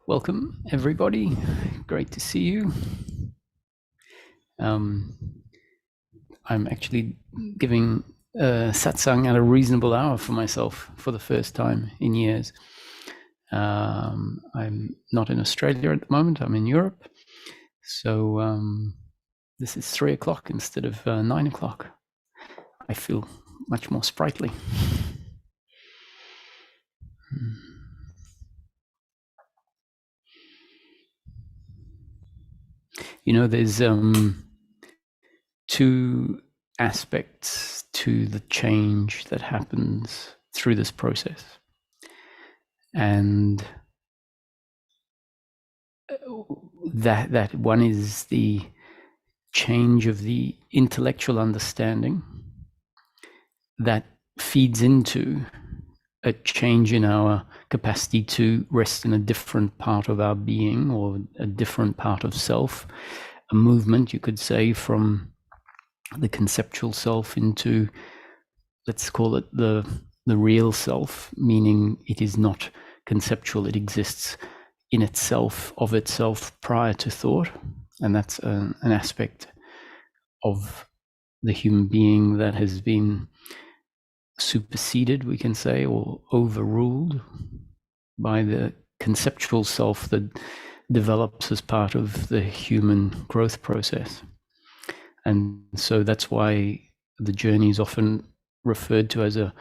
Welcome, everybody. Great to see you. I'm actually giving Satsang at a reasonable hour for myself for the first time in years. I'm not in Australia at the moment, I'm in Europe. So this is 3 o'clock instead of 9 o'clock. I feel much more sprightly. You know, there's two aspects to the change that happens through this process. And that one is the change of the intellectual understanding that feeds into a change in our capacity to rest in a different part of our being or a different part of self, a movement, you could say, from the conceptual self into, let's call it the real self, meaning it is not conceptual, it exists in itself, of itself, prior to thought. And that's an aspect of the human being that has been superseded, we can say, or overruled by the conceptual self that develops as part of the human growth process. And so that's why the journey is often referred to as a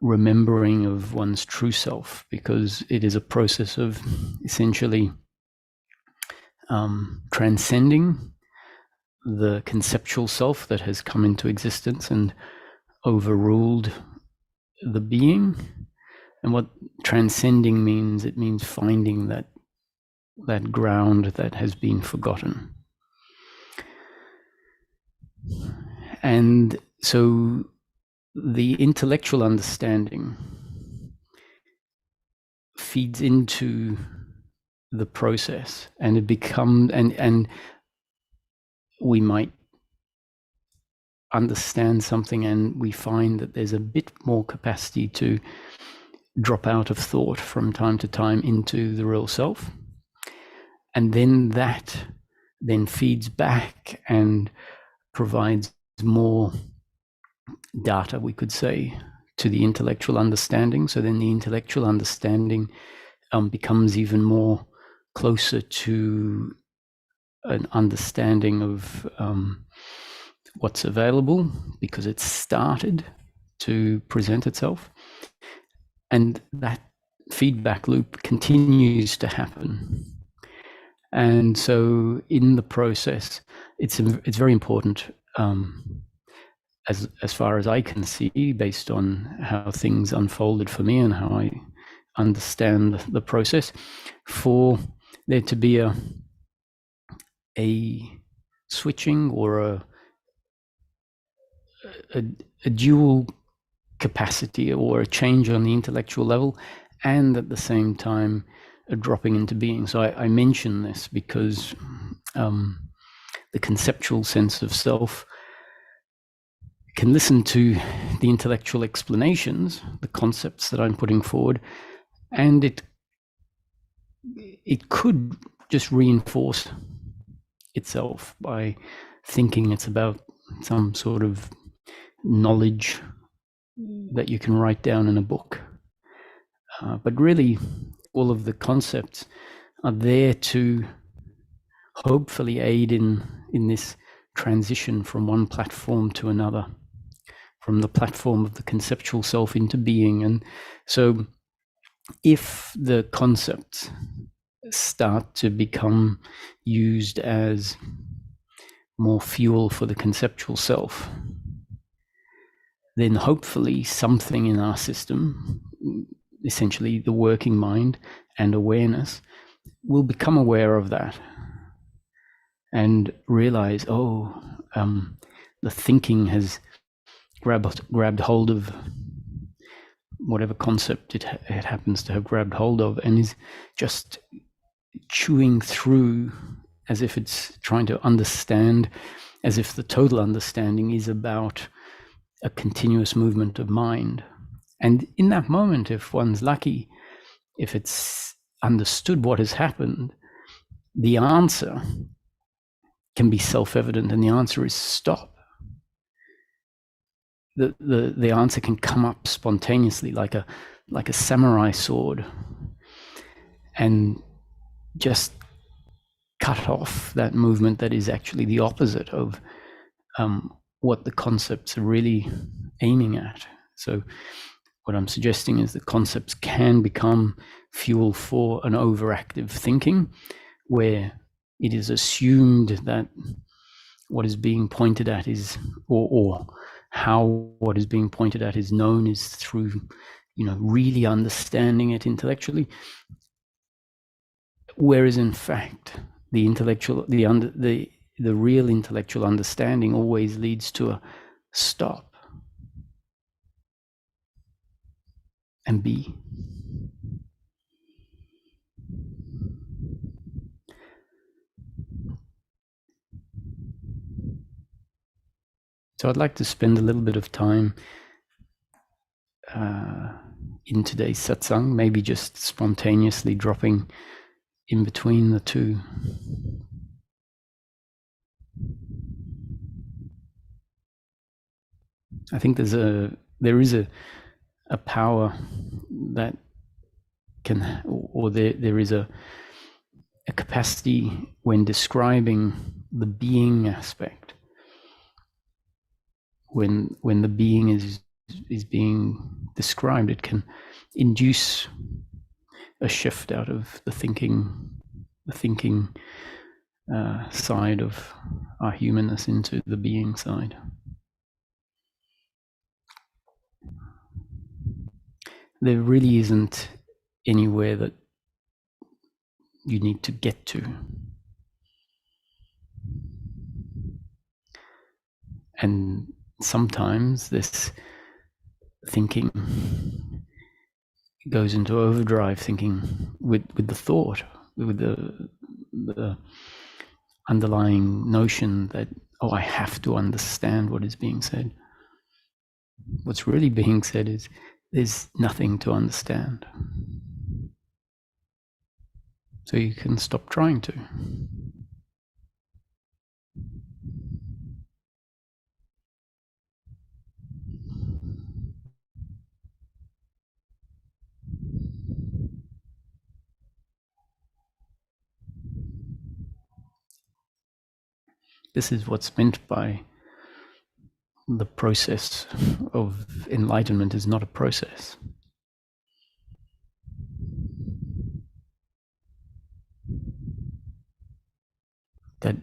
remembering of one's true self, because it is a process of essentially transcending the conceptual self that has come into existence and overruled the being. And what transcending means, it means finding that ground that has been forgotten. And so the intellectual understanding feeds into the process, and it becomes, and we might understand something and we find that there's a bit more capacity to drop out of thought from time to time into the real self. And then that then feeds back and provides more data, we could say, to the intellectual understanding. So then the intellectual understanding becomes even more closer to an understanding of what's available, because it's started to present itself. And that feedback loop continues to happen. And so in the process, it's very important, as far as I can see, based on how things unfolded for me and how I understand the process, for there to be a switching or a dual capacity or a change on the intellectual level, and at the same time a dropping into being. So I mention this because the conceptual sense of self can listen to the intellectual explanations, the concepts that I'm putting forward, and it could just reinforce itself by thinking it's about some sort of knowledge that you can write down in a book. But really, all of the concepts are there to hopefully aid in this transition from one platform to another, from the platform of the conceptual self into being. And so if the concepts start to become used as more fuel for the conceptual self, then hopefully something in our system, essentially the working mind and awareness, will become aware of that and realize, the thinking has grabbed hold of whatever concept it happens to have grabbed hold of, and is just chewing through as if it's trying to understand, as if the total understanding is about a continuous movement of mind. And in that moment, if one's lucky, if it's understood what has happened, the answer can be self-evident, and the answer is stop. The answer can come up spontaneously like a samurai sword, and just cut off that movement that is actually the opposite of what the concepts are really aiming at. So what I'm suggesting is that concepts can become fuel for an overactive thinking, where it is assumed that what is being pointed at is, or how what is being pointed at is known, is through, really understanding it intellectually. Whereas in fact, the real intellectual understanding always leads to a stop and be. So I'd like to spend a little bit of time in today's satsang, maybe just spontaneously dropping in between the two. I think there is a power that can, or there is a capacity when describing the being aspect. When the being is being described, it can induce a shift out of the thinking side of our humanness into the being side. There really isn't anywhere that you need to get to. And sometimes this thinking goes into overdrive thinking with the thought, with the underlying notion that, I have to understand what is being said. What's really being said is there's nothing to understand. So you can stop trying to. This is what's meant by the process of enlightenment is not a process. That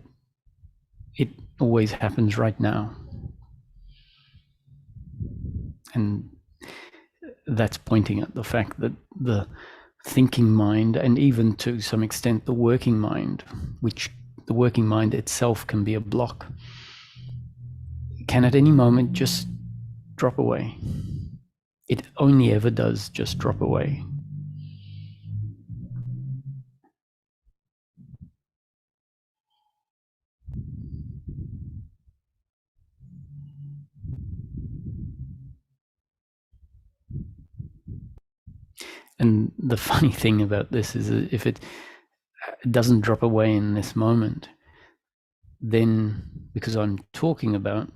it always happens right now. And that's pointing at the fact that the thinking mind, and even to some extent the working mind, which the working mind itself can be a block, can at any moment just drop away. It only ever does just drop away. And the funny thing about this is that if it doesn't drop away in this moment, then because I'm talking about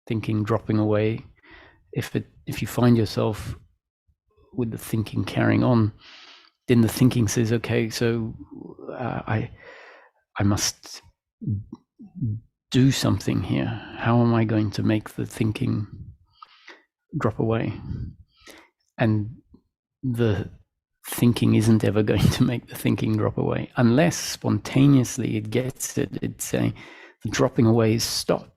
thinking dropping away, if you find yourself with the thinking carrying on, then the thinking says, okay, so I must do something here. How am I going to make the thinking drop away? And the thinking isn't ever going to make the thinking drop away unless spontaneously it gets it. It's saying the dropping away is stop.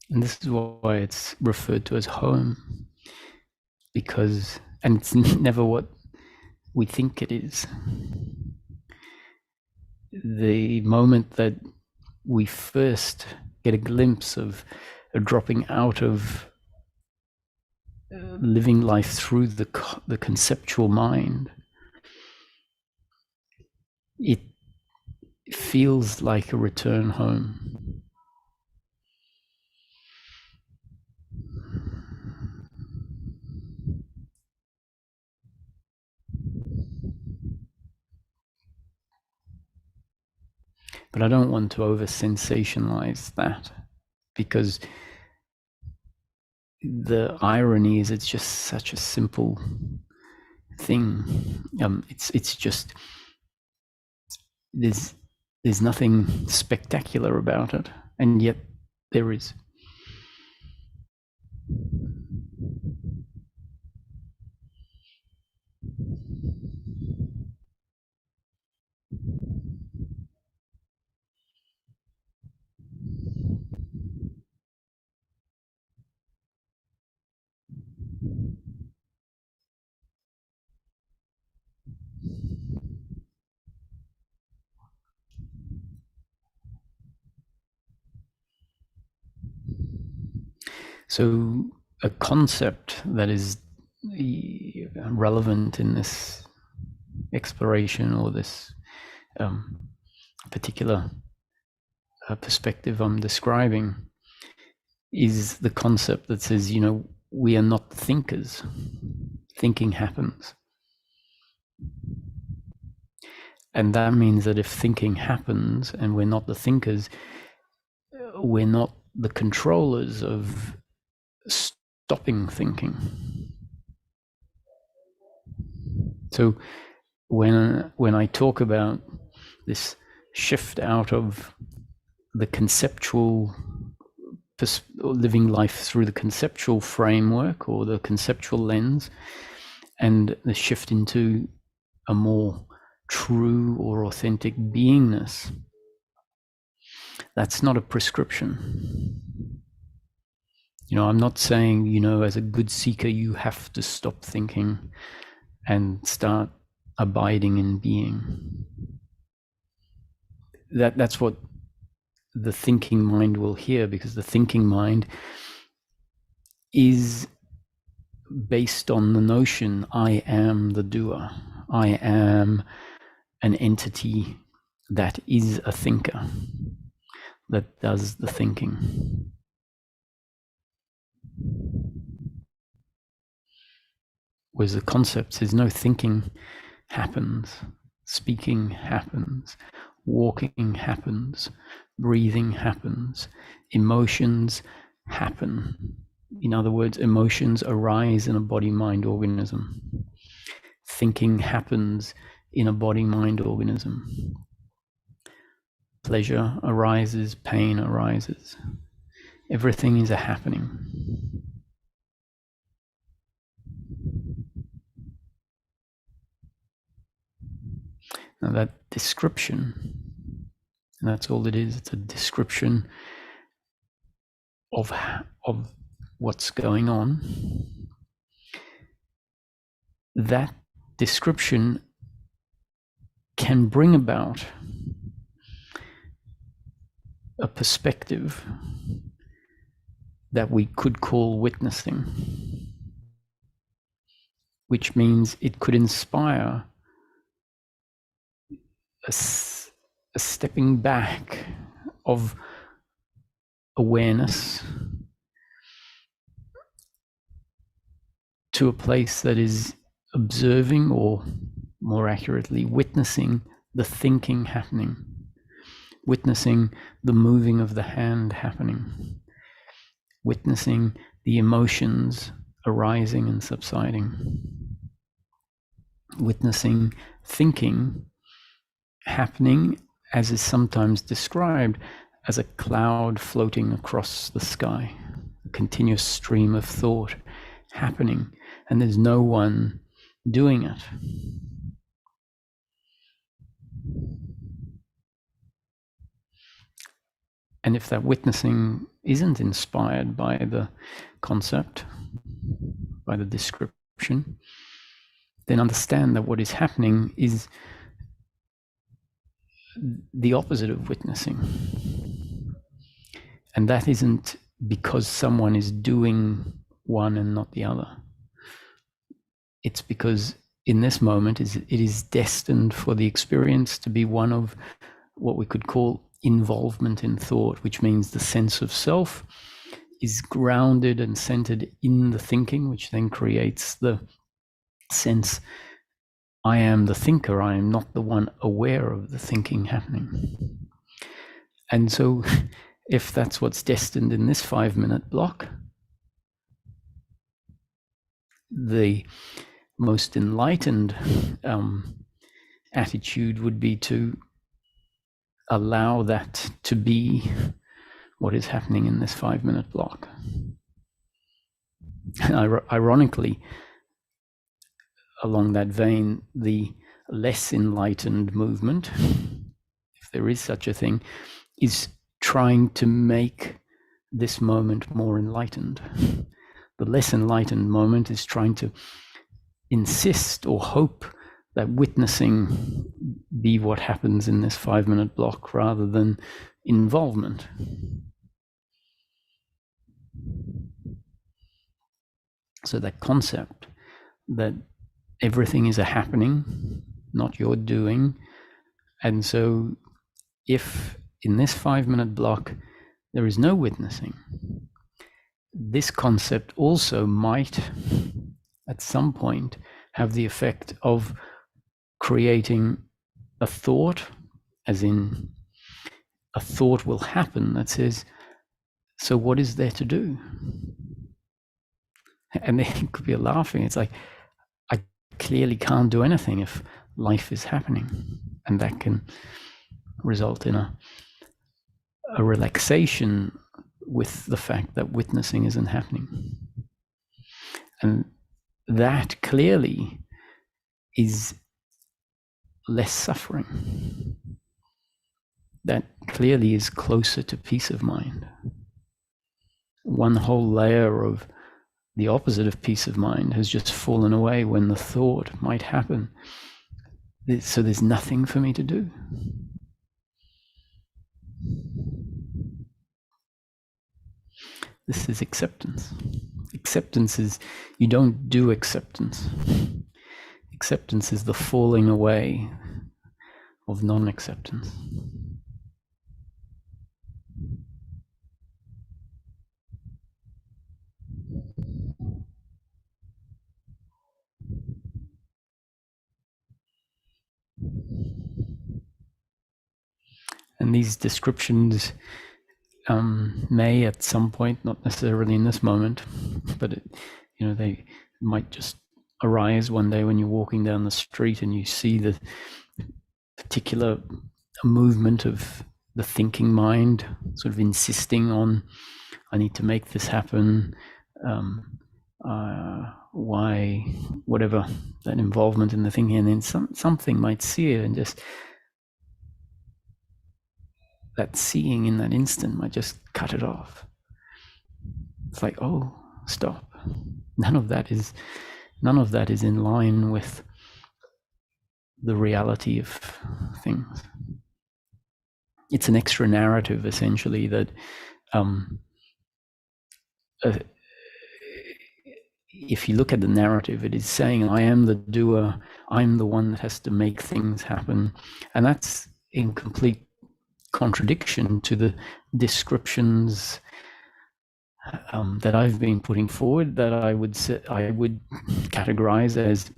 And this is why it's referred to as home, because, and it's never what we think it is. The moment that we first get a glimpse of a dropping out of living life through the conceptual mind, it feels like a return home. But I don't want to over sensationalize that, because the irony is it's just such a simple thing. It's just there's nothing spectacular about it, and yet there is. So a concept that is relevant in this exploration, or this particular perspective I'm describing, is the concept that says, we are not thinkers. Thinking happens. And that means that if thinking happens and we're not the thinkers, we're not the controllers of stopping thinking. So when I talk about this shift out of the conceptual, living life through the conceptual framework or the conceptual lens, and the shift into a more true or authentic beingness, that's not a prescription. I'm not saying, as a good seeker, you have to stop thinking and start abiding in being. That's what the thinking mind will hear, because the thinking mind is based on the notion, I am the doer. I am an entity that is a thinker, that does the thinking. Whereas the concept says, no, thinking happens, speaking happens, walking happens, breathing happens, emotions happen. In other words, emotions arise in a body-mind organism. Thinking happens in a body-mind organism. Pleasure arises, pain arises. Everything is a happening. Now that description, and that's all it is, it's a description of what's going on. That description can bring about a perspective that we could call witnessing, which means it could inspire a stepping back of awareness to a place that is observing, or more accurately, witnessing the thinking happening, witnessing the moving of the hand happening, witnessing the emotions arising and subsiding, witnessing thinking happening, as is sometimes described as a cloud floating across the sky, a continuous stream of thought happening, and there's no one doing it. And if that witnessing isn't inspired by the concept, by the description, then understand that what is happening is the opposite of witnessing. And that isn't because someone is doing one and not the other. It's because in this moment it is destined for the experience to be one of what we could call involvement in thought, which means the sense of self is grounded and centered in the thinking, which then creates the sense, I am the thinker, I am not the one aware of the thinking happening. And so if that's what's destined in this 5-minute block, the most enlightened attitude would be to allow that to be what is happening in this 5-minute block. Ironically, along that vein, the less enlightened movement, if there is such a thing, is trying to make this moment more enlightened. The less enlightened moment is trying to insist or hope that witnessing be what happens in this 5-minute block rather than involvement. So that concept that everything is a happening, not your doing. And so if in this 5-minute block there is no witnessing, this concept also might at some point have the effect of creating a thought, as in a thought will happen that says, so what is there to do? And then it could be laughing. It's like, I clearly can't do anything if life is happening. And that can result in a relaxation with the fact that witnessing isn't happening. And that clearly is less suffering. That clearly is closer to peace of mind. One whole layer of the opposite of peace of mind has just fallen away when the thought might happen. So there's nothing for me to do. This is acceptance. Acceptance is, you don't do acceptance. Acceptance is the falling away of non-acceptance. And these descriptions may at some point, not necessarily in this moment, but they might just arise one day when you're walking down the street and you see the particular movement of the thinking mind sort of insisting on, I need to make this happen, why, whatever, that involvement in the thinking, and then something might see it, and just that seeing in that instant might just cut it off. It's like, oh, stop. None of that is in line with the reality of things. It's an extra narrative, essentially, that if you look at the narrative, it is saying, I am the doer, I'm the one that has to make things happen. And that's in complete contradiction to the descriptions that I've been putting forward, that I would categorize as,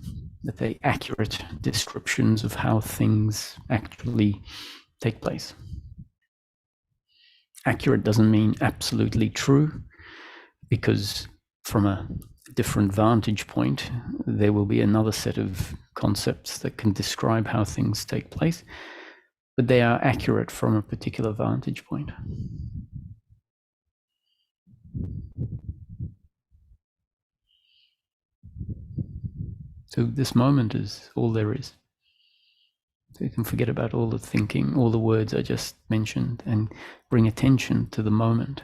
let's say, accurate descriptions of how things actually take place. Accurate doesn't mean absolutely true, because from a different vantage point, there will be another set of concepts that can describe how things take place, but they are accurate from a particular vantage point. So this moment is all there is. So you can forget about all the thinking, all the words I just mentioned, and bring attention to the moment.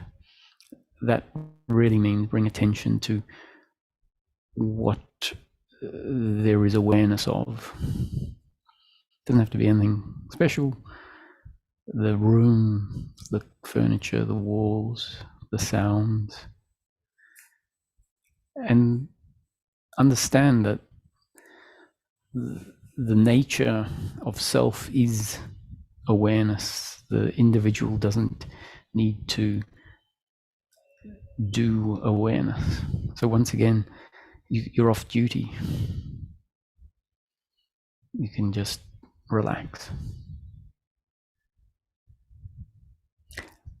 That really means bring attention to what there is awareness of. It doesn't have to be anything special. The room, the furniture, the walls, the sounds. and understand that the nature of self is awareness. The individual doesn't need to do awareness. So once again, you're off duty. You can just relax.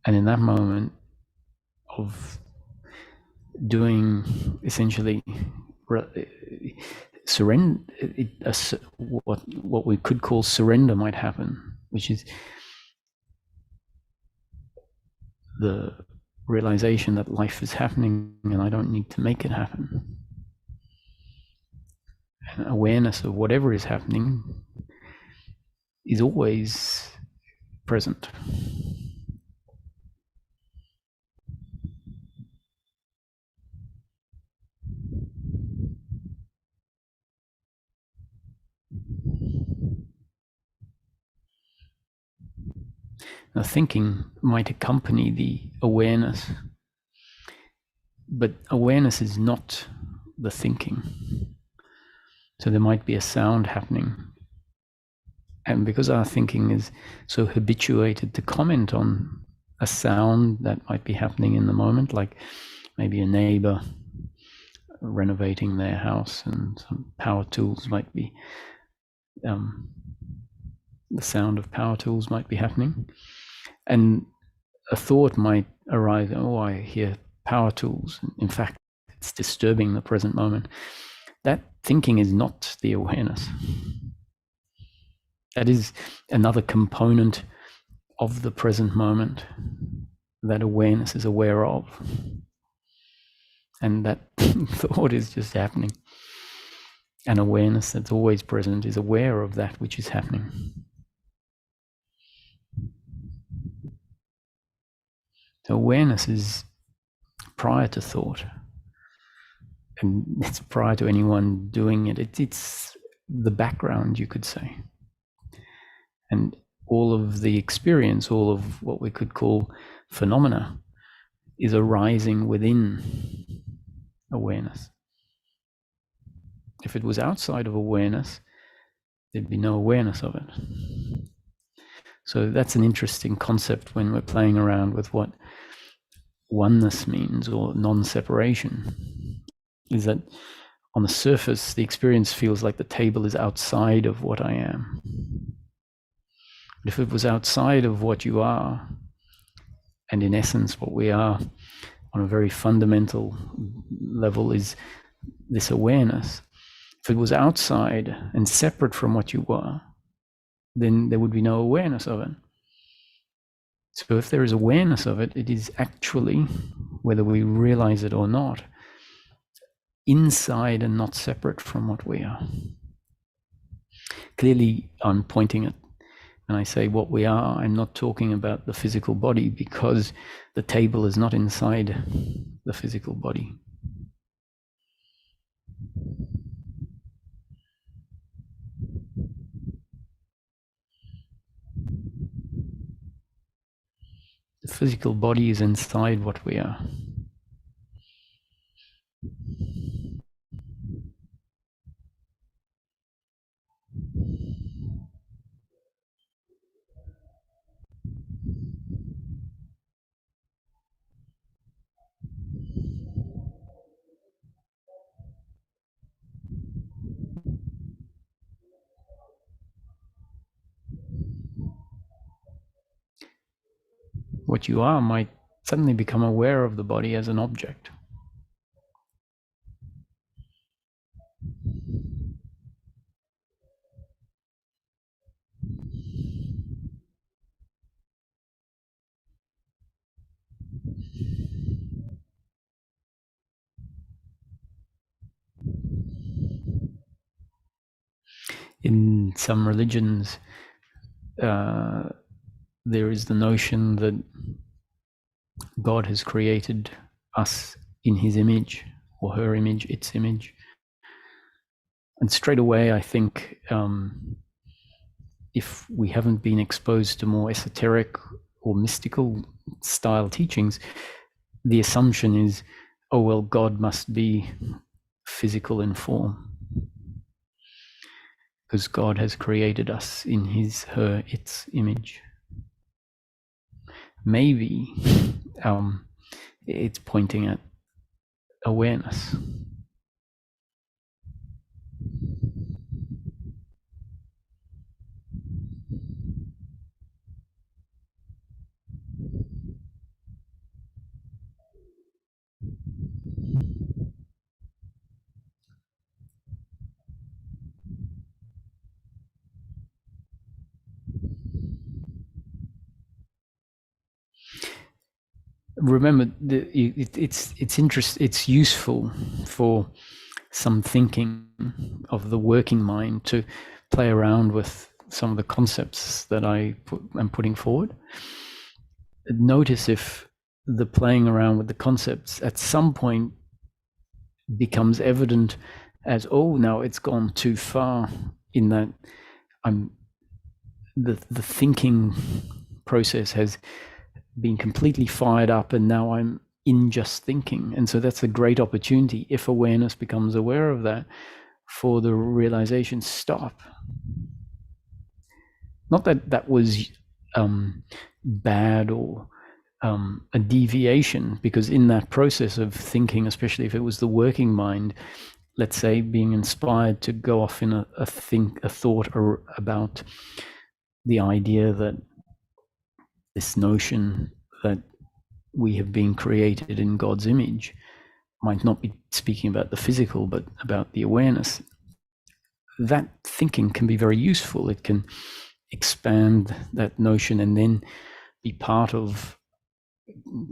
And in that moment of doing essentially surrender, what we could call surrender might happen, which is the realization that life is happening and I don't need to make it happen. And awareness of whatever is happening is always present. Now, thinking might accompany the awareness, but awareness is not the thinking. So there might be a sound happening. And because our thinking is so habituated to comment on a sound that might be happening in the moment, like maybe a neighbor renovating their house and some power tools might be, the sound of power tools might be happening. And a thought might arise, oh, I hear power tools. In fact, it's disturbing the present moment. That thinking is not the awareness. That is another component of the present moment that awareness is aware of. And that thought is just happening. And awareness that's always present is aware of that which is happening. Awareness is prior to thought, and it's prior to anyone doing it. It's the background, you could say. And all of the experience, all of what we could call phenomena, is arising within awareness. If it was outside of awareness, there'd be no awareness of it. So that's an interesting concept when we're playing around with what oneness means, or non-separation, is that on the surface the experience feels like the table is outside of what I am. But if it was outside of what you are, and in essence what we are on a very fundamental level is this awareness, if it was outside and separate from what you were, then there would be no awareness of it. So if there is awareness of it, it is actually, whether we realize it or not, inside and not separate from what we are. Clearly, I'm pointing at, when I say what we are, I'm not talking about the physical body, because the table is not inside the physical body. The physical body is inside what we are. What you are might suddenly become aware of the body as an object. In some religions, there is the notion that God has created us in his image, or her image, its image. And straight away, I think, if we haven't been exposed to more esoteric or mystical style teachings, the assumption is oh, well, God must be physical in form because God has created us in his, her, its image. Maybe it's pointing at awareness. Remember, it's useful for some thinking of the working mind to play around with some of the concepts that I'm putting forward. Notice if the playing around with the concepts at some point becomes evident as, oh, now it's gone too far, in that the thinking process has been completely fired up and now I'm in just thinking. And so that's a great opportunity, if awareness becomes aware of that, for the realization, stop. Not that that was bad or a deviation, because in that process of thinking, especially if it was the working mind, let's say being inspired to go off in a thought about the idea that this notion that we have been created in God's image might not be speaking about the physical, but about the awareness. That thinking can be very useful. It can expand that notion and then be part of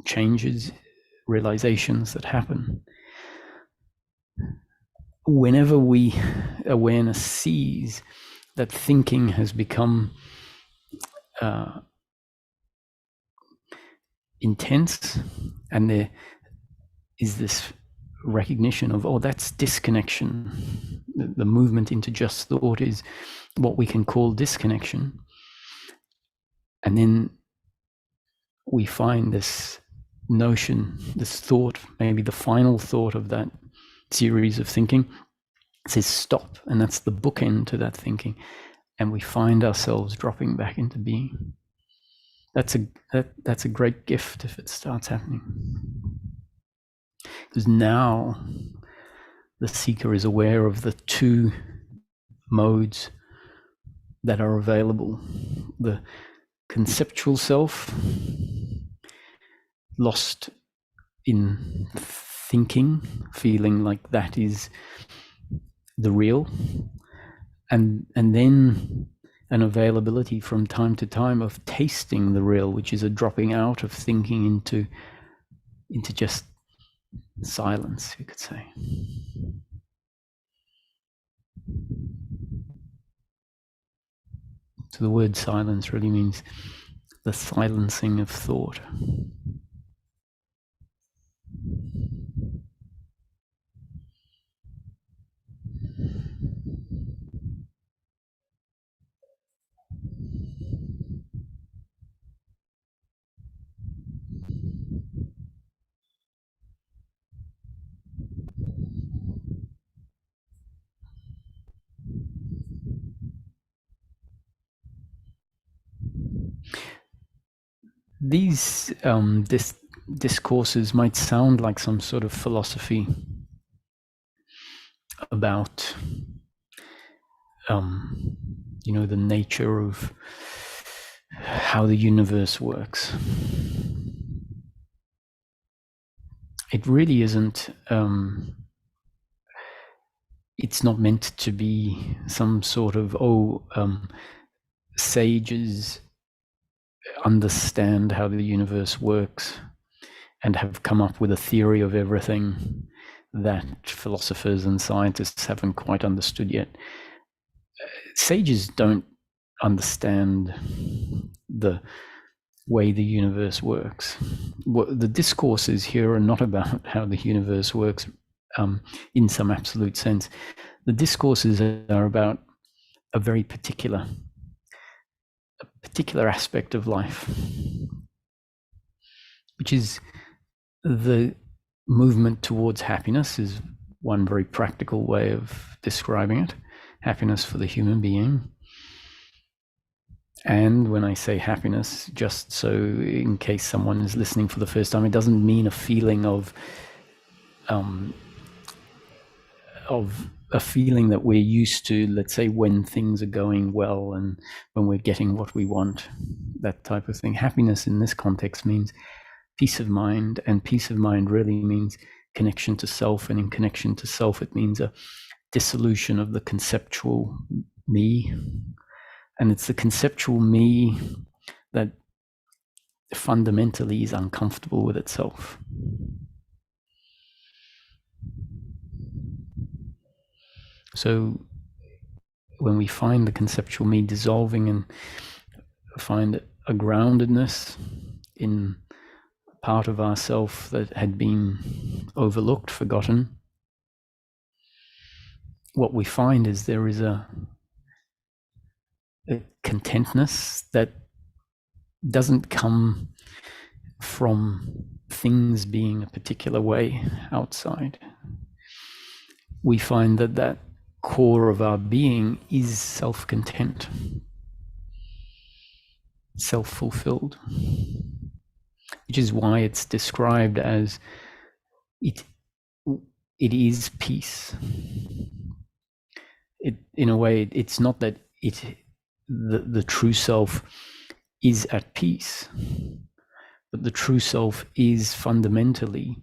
changes, realizations that happen. Whenever awareness sees that thinking has become intense, and there is this recognition of, oh, that's disconnection. The movement into just thought is what we can call disconnection. And then we find this notion, this thought, maybe the final thought of that series of thinking says stop, and that's the bookend to that thinking, and we find ourselves dropping back into being. That's a great gift if it starts happening, because now the seeker is aware of the two modes that are available: the conceptual self, lost in thinking, feeling like that is the real, and then an availability from time to time of tasting the real, which is a dropping out of thinking into just silence, you could say. So the word silence really means the silencing of thought. These discourses might sound like some sort of philosophy about the nature of how the universe works. It really isn't. It's not meant to be some sort of sages understand how the universe works and have come up with a theory of everything that philosophers and scientists haven't quite understood yet. Sages don't understand the way the universe works. The discourses here are not about how the universe works in some absolute sense. The discourses are about a very particular aspect of life, which is the movement towards happiness is one very practical way of describing it. Happiness for the human being. And when I say happiness, just so in case someone is listening for the first time, it doesn't mean a feeling of a feeling that we're used to, let's say, when things are going well and when we're getting what we want, that type of thing. Happiness in this context means peace of mind, and peace of mind really means connection to self, and in connection to self, it means a dissolution of the conceptual me. And it's the conceptual me that fundamentally is uncomfortable with itself. So when we find the conceptual me dissolving and find a groundedness in part of ourself that had been overlooked, forgotten, what we find is there is a contentness that doesn't come from things being a particular way outside. We find that that core of our being is self-content, self-fulfilled, which is why it's described as it is peace. In a way, it's not that the true self is at peace, but the true self is fundamentally,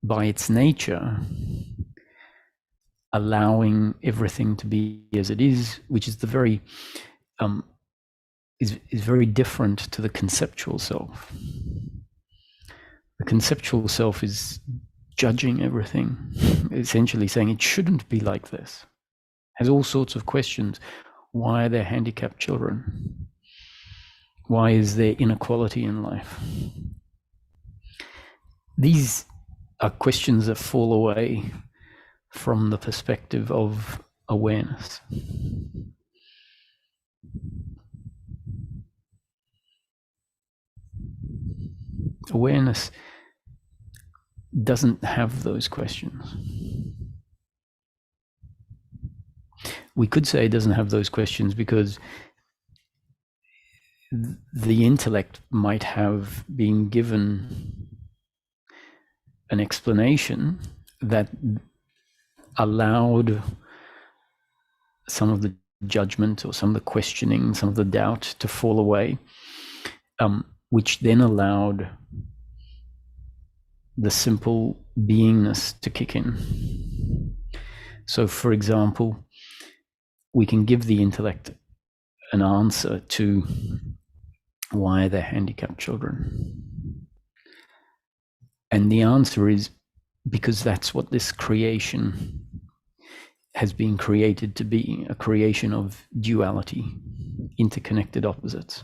by its nature, allowing everything to be as it is, which is the very is very different to the conceptual self. The conceptual self is judging everything, essentially saying it shouldn't be like this. Has all sorts of questions. Why are there handicapped children? Why is there inequality in life? These are questions that fall away from the perspective of awareness. Awareness doesn't have those questions. We could say it doesn't have those questions because the intellect might have been given an explanation that allowed some of the judgment or some of the questioning, some of the doubt to fall away, which then allowed the simple beingness to kick in. So, for example, we can give the intellect an answer to why they're handicapped children. And the answer is because that's what this creation has been created to be, a creation of duality, interconnected opposites,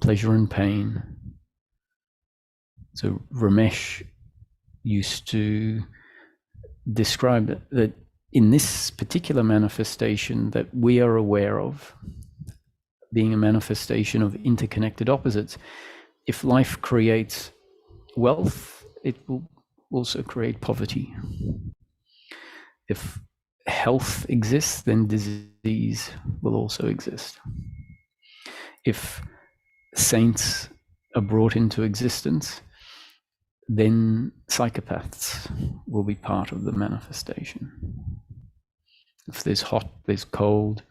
pleasure and pain. So Ramesh used to describe that in this particular manifestation that we are aware of, being a manifestation of interconnected opposites, if life creates wealth, it will also create poverty. If health exists, then disease will also exist. If saints are brought into existence, then psychopaths will be part of the manifestation. If there's hot, there's cold.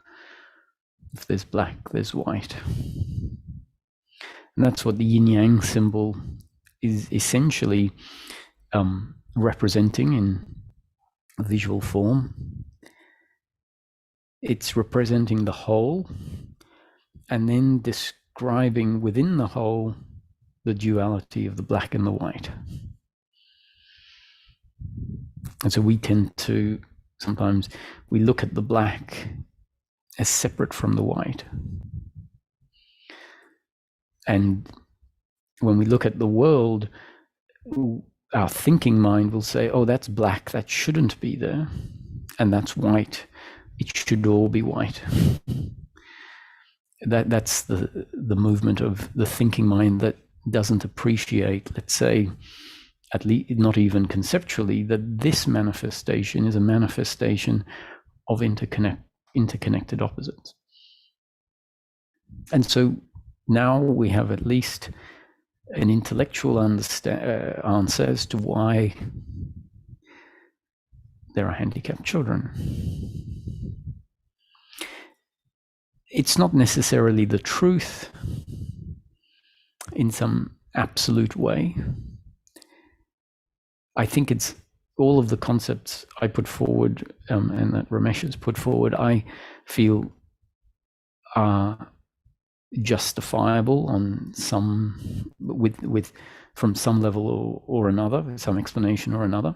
If there's black, there's white. And that's what the yin-yang symbol is essentially representing in visual form. It's representing the whole and then describing within the whole the duality of the black and the white. And so we tend to, sometimes we look at the black as separate from the white. And when we look at the world, our thinking mind will say, oh, that's black, that shouldn't be there. And that's white, it should all be white. That's the movement of the thinking mind that doesn't appreciate, let's say, at least not even conceptually, that this manifestation is a manifestation of interconnected opposites. And so now we have at least an intellectual answer as to why there are handicapped children. It's not necessarily the truth in some absolute way. I think it's all of the concepts I put forward and that Ramesh has put forward, I feel are justifiable on some with from some level or another, some explanation or another.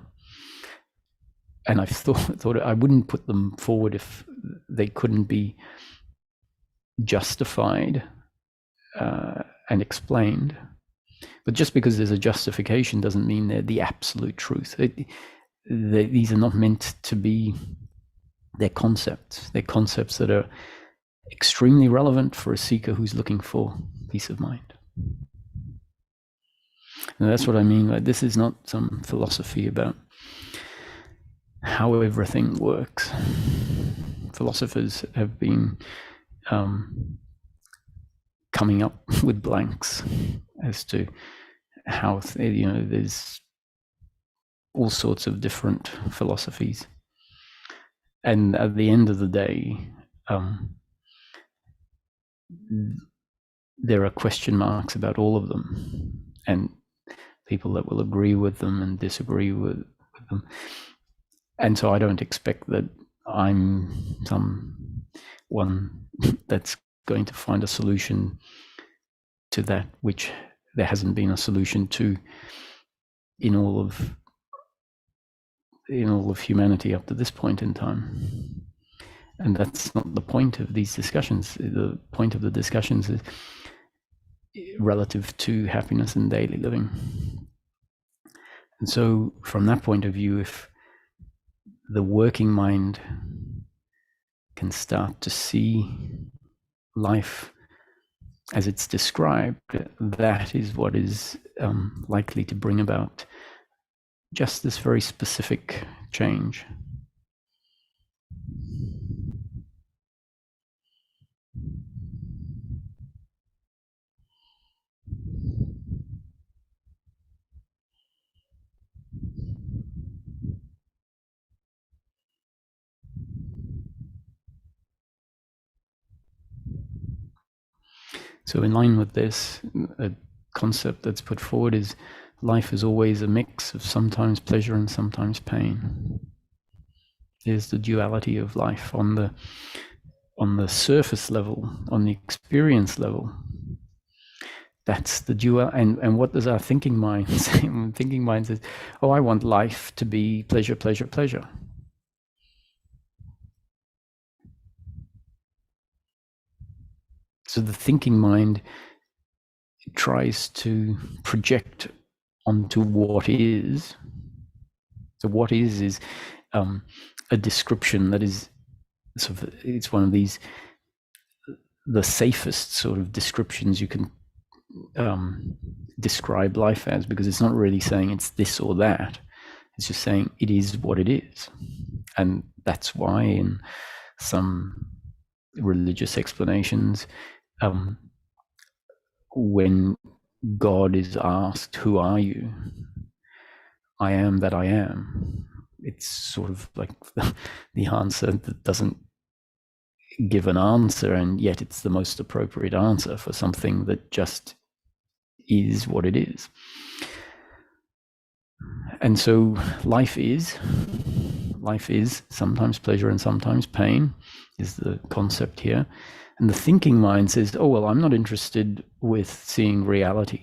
And I've thought I wouldn't put them forward if they couldn't be justified and explained. But just because there's a justification doesn't mean they're the absolute truth. These are not meant to be, they're concepts. They're concepts that are extremely relevant for a seeker who's looking for peace of mind. And that's what I mean. Like, this is not some philosophy about how everything works. Philosophers have been coming up with blanks as to how, there's all sorts of different philosophies. And at the end of the day, there are question marks about all of them, and people that will agree with them and disagree with them. And so I don't expect that I'm someone that's going to find a solution to that which there hasn't been a solution to in all of humanity up to this point in time. And that's not the point of these discussions. The point of the discussions is relative to happiness in daily living. And so from that point of view, if the working mind can start to see life as it's described, that is what is likely to bring about just this very specific change. So in line with this, a concept that's put forward is life is always a mix of sometimes pleasure and sometimes pain. There's the duality of life on the surface level, on the experience level. That's the dual. And what does our thinking mind say? Thinking mind says, oh, I want life to be pleasure, pleasure, pleasure. So the thinking mind tries to project onto what is. So what is a description that is sort of, it's one of these, the safest sort of descriptions you can describe life as, because it's not really saying it's this or that. It's just saying it is what it is. And that's why in some religious explanations, when God is asked, who are you? I am that I am. It's sort of like the answer that doesn't give an answer, and yet it's the most appropriate answer for something that just is what it is. And so life is sometimes pleasure and sometimes pain, is the concept here. And the thinking mind says, oh, well, I'm not interested with seeing reality.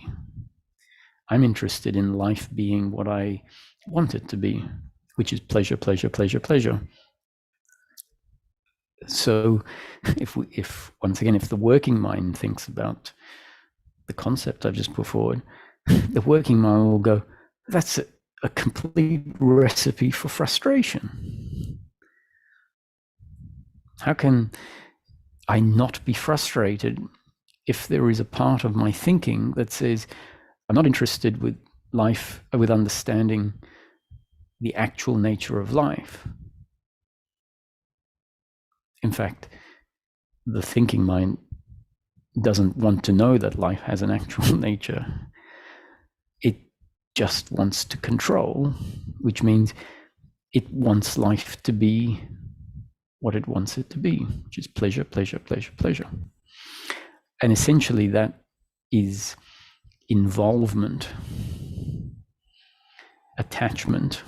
I'm interested in life being what I want it to be, which is pleasure, pleasure, pleasure, pleasure. So if once again, if the working mind thinks about the concept I've just put forward, the working mind will go, that's a complete recipe for frustration. How can I not be frustrated if there is a part of my thinking that says, I'm not interested with life, with understanding the actual nature of life. In fact, the thinking mind doesn't want to know that life has an actual nature. It just wants to control, which means it wants life to be what it wants it to be, which is pleasure, pleasure, pleasure, pleasure. And essentially that is involvement, attachment.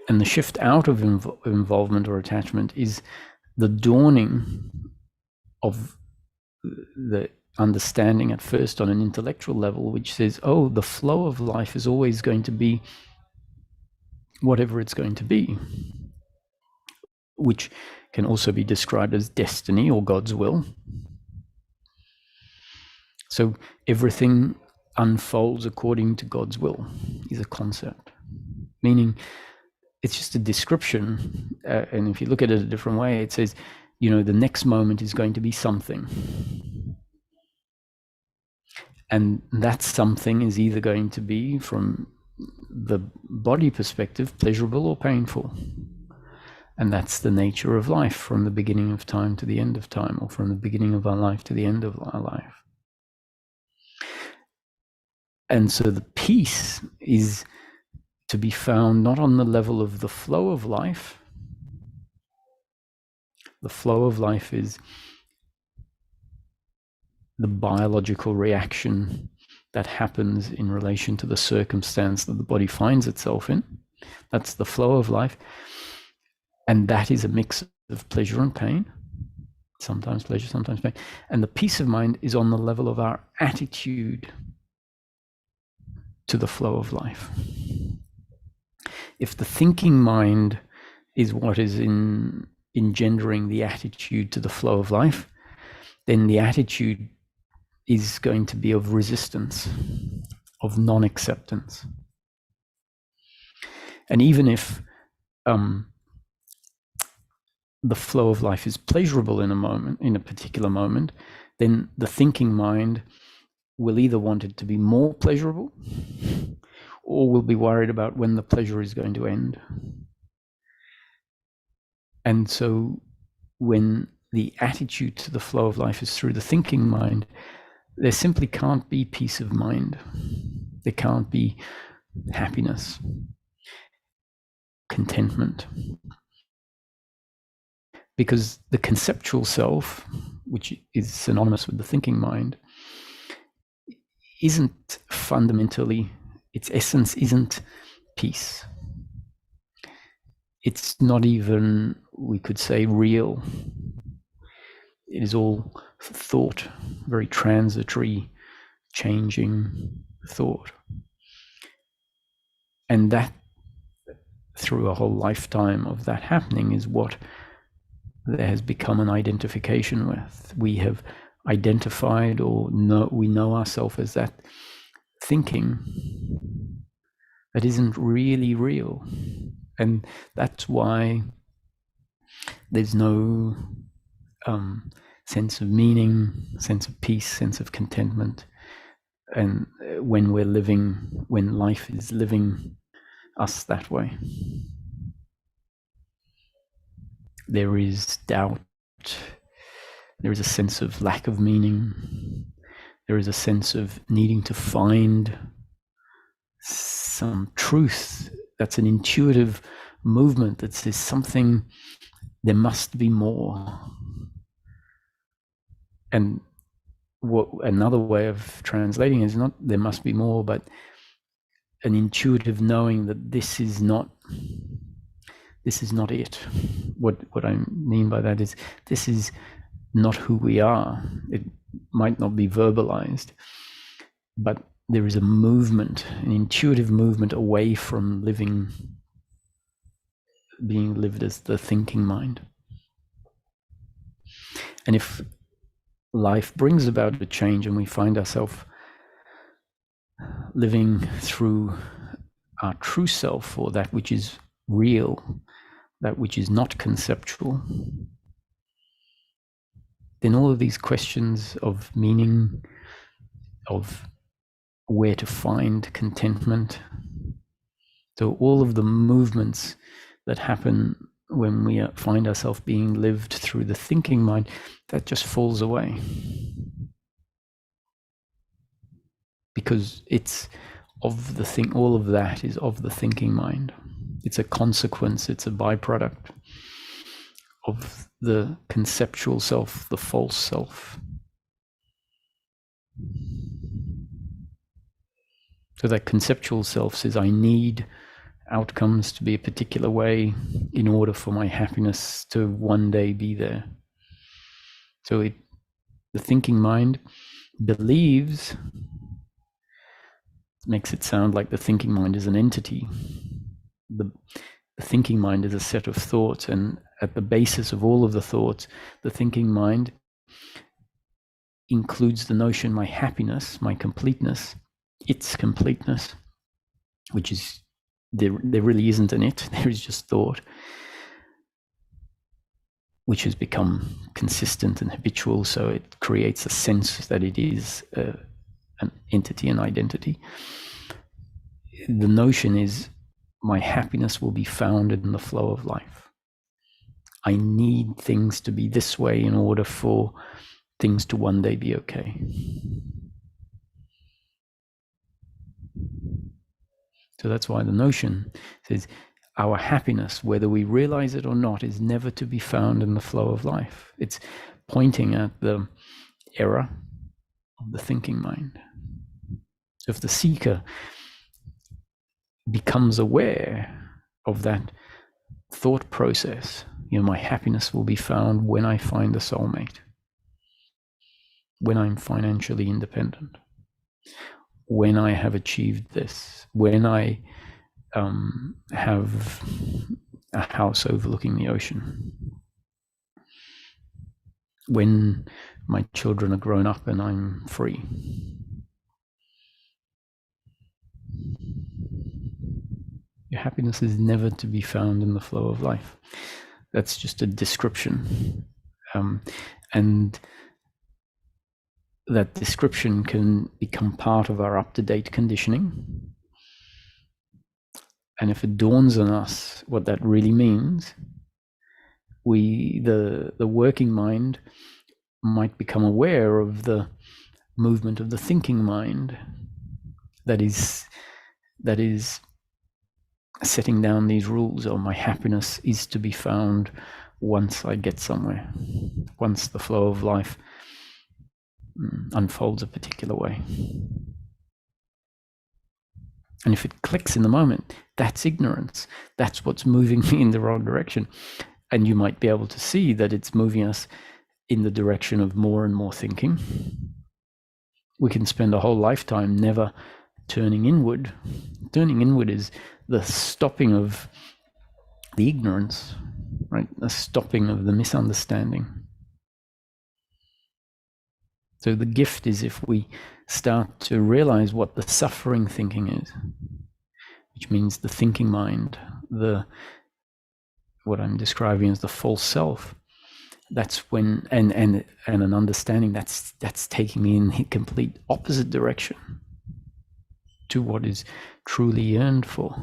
And the shift out of involvement or attachment is the dawning of the understanding at first on an intellectual level, which says, oh, the flow of life is always going to be whatever it's going to be, which can also be described as destiny or God's will. So everything unfolds according to God's will is a concept, meaning it's just a description. And if you look at it a different way, it says, you know, the next moment is going to be something. And that something is either going to be, from the body perspective, pleasurable or painful. And that's the nature of life, from the beginning of time to the end of time, or from the beginning of our life to the end of our life. And so the peace is to be found not on the level of the flow of life. The flow of life is the biological reaction that happens in relation to the circumstance that the body finds itself in. That's the flow of life. And that is a mix of pleasure and pain. Sometimes pleasure, sometimes pain. And the peace of mind is on the level of our attitude to the flow of life. If the thinking mind is what is engendering the attitude to the flow of life, then the attitude is going to be of resistance, of non-acceptance. And even if the flow of life is pleasurable in a moment, in a particular moment, then the thinking mind will either want it to be more pleasurable, or will be worried about when the pleasure is going to end. And so when the attitude to the flow of life is through the thinking mind, there simply can't be peace of mind. There can't be happiness, contentment. Because the conceptual self, which is synonymous with the thinking mind, isn't fundamentally, its essence isn't peace. It's not even, we could say, real. It is all thought, very transitory, changing thought. And that, through a whole lifetime of that happening, is what there has become an identification with. We have identified, or we know ourselves as that thinking that isn't really real. And that's why there's no sense of meaning, sense of peace, sense of contentment. And when life is living us that way, there is doubt, there is a sense of lack of meaning, there is a sense of needing to find some truth. That's an intuitive movement that says something, there must be more. And what another way of translating is not there must be more, but an intuitive knowing that this is not it. What I mean by that is, this is not who we are. It might not be verbalized, but there is a movement, an intuitive movement away from being lived as the thinking mind. And if life brings about a change and we find ourselves living through our true self, or that which is real, that which is not conceptual, then all of these questions of meaning, of where to find contentment. So all of the movements that happen when we find ourselves being lived through the thinking mind, that just falls away. Because it's of the thing, all of that is of the thinking mind. It's a consequence, it's a byproduct of the conceptual self, the false self. So that conceptual self says, I need outcomes to be a particular way in order for my happiness to one day be there. So the thinking mind believes, makes it sound like the thinking mind is an entity. The thinking mind is a set of thoughts, and at the basis of all of the thoughts, the thinking mind includes the notion my happiness, my completeness, its completeness, which is, there really isn't an it, there is just thought, which has become consistent and habitual, so it creates a sense that it is an entity, an identity. The notion is my happiness will be found in the flow of life. I need things to be this way in order for things to one day be okay. So that's why the notion says our happiness, whether we realize it or not, is never to be found in the flow of life. It's pointing at the error of the thinking mind. So if the seeker becomes aware of that thought process, my happiness will be found when I find a soulmate, when I'm financially independent, when I have achieved this, when I have a house overlooking the ocean, when my children are grown up and I'm free. Your happiness is never to be found in the flow of life. That's just a description. And that description can become part of our up-to-date conditioning. And if it dawns on us what that really means, the working mind might become aware of the movement of the thinking mind that is setting down these rules. Oh, my happiness is to be found once I get somewhere, once the flow of life unfolds a particular way. And if it clicks in the moment, that's ignorance. That's what's moving me in the wrong direction. And you might be able to see that it's moving us in the direction of more and more thinking. We can spend a whole lifetime never turning inward. Turning inward is the stopping of the ignorance, right? The stopping of the misunderstanding. So the gift is if we start to realize what the suffering thinking is, which means the thinking mind, what I'm describing as the false self. That's when, and an understanding that's taking me in the complete opposite direction to what is truly yearned for.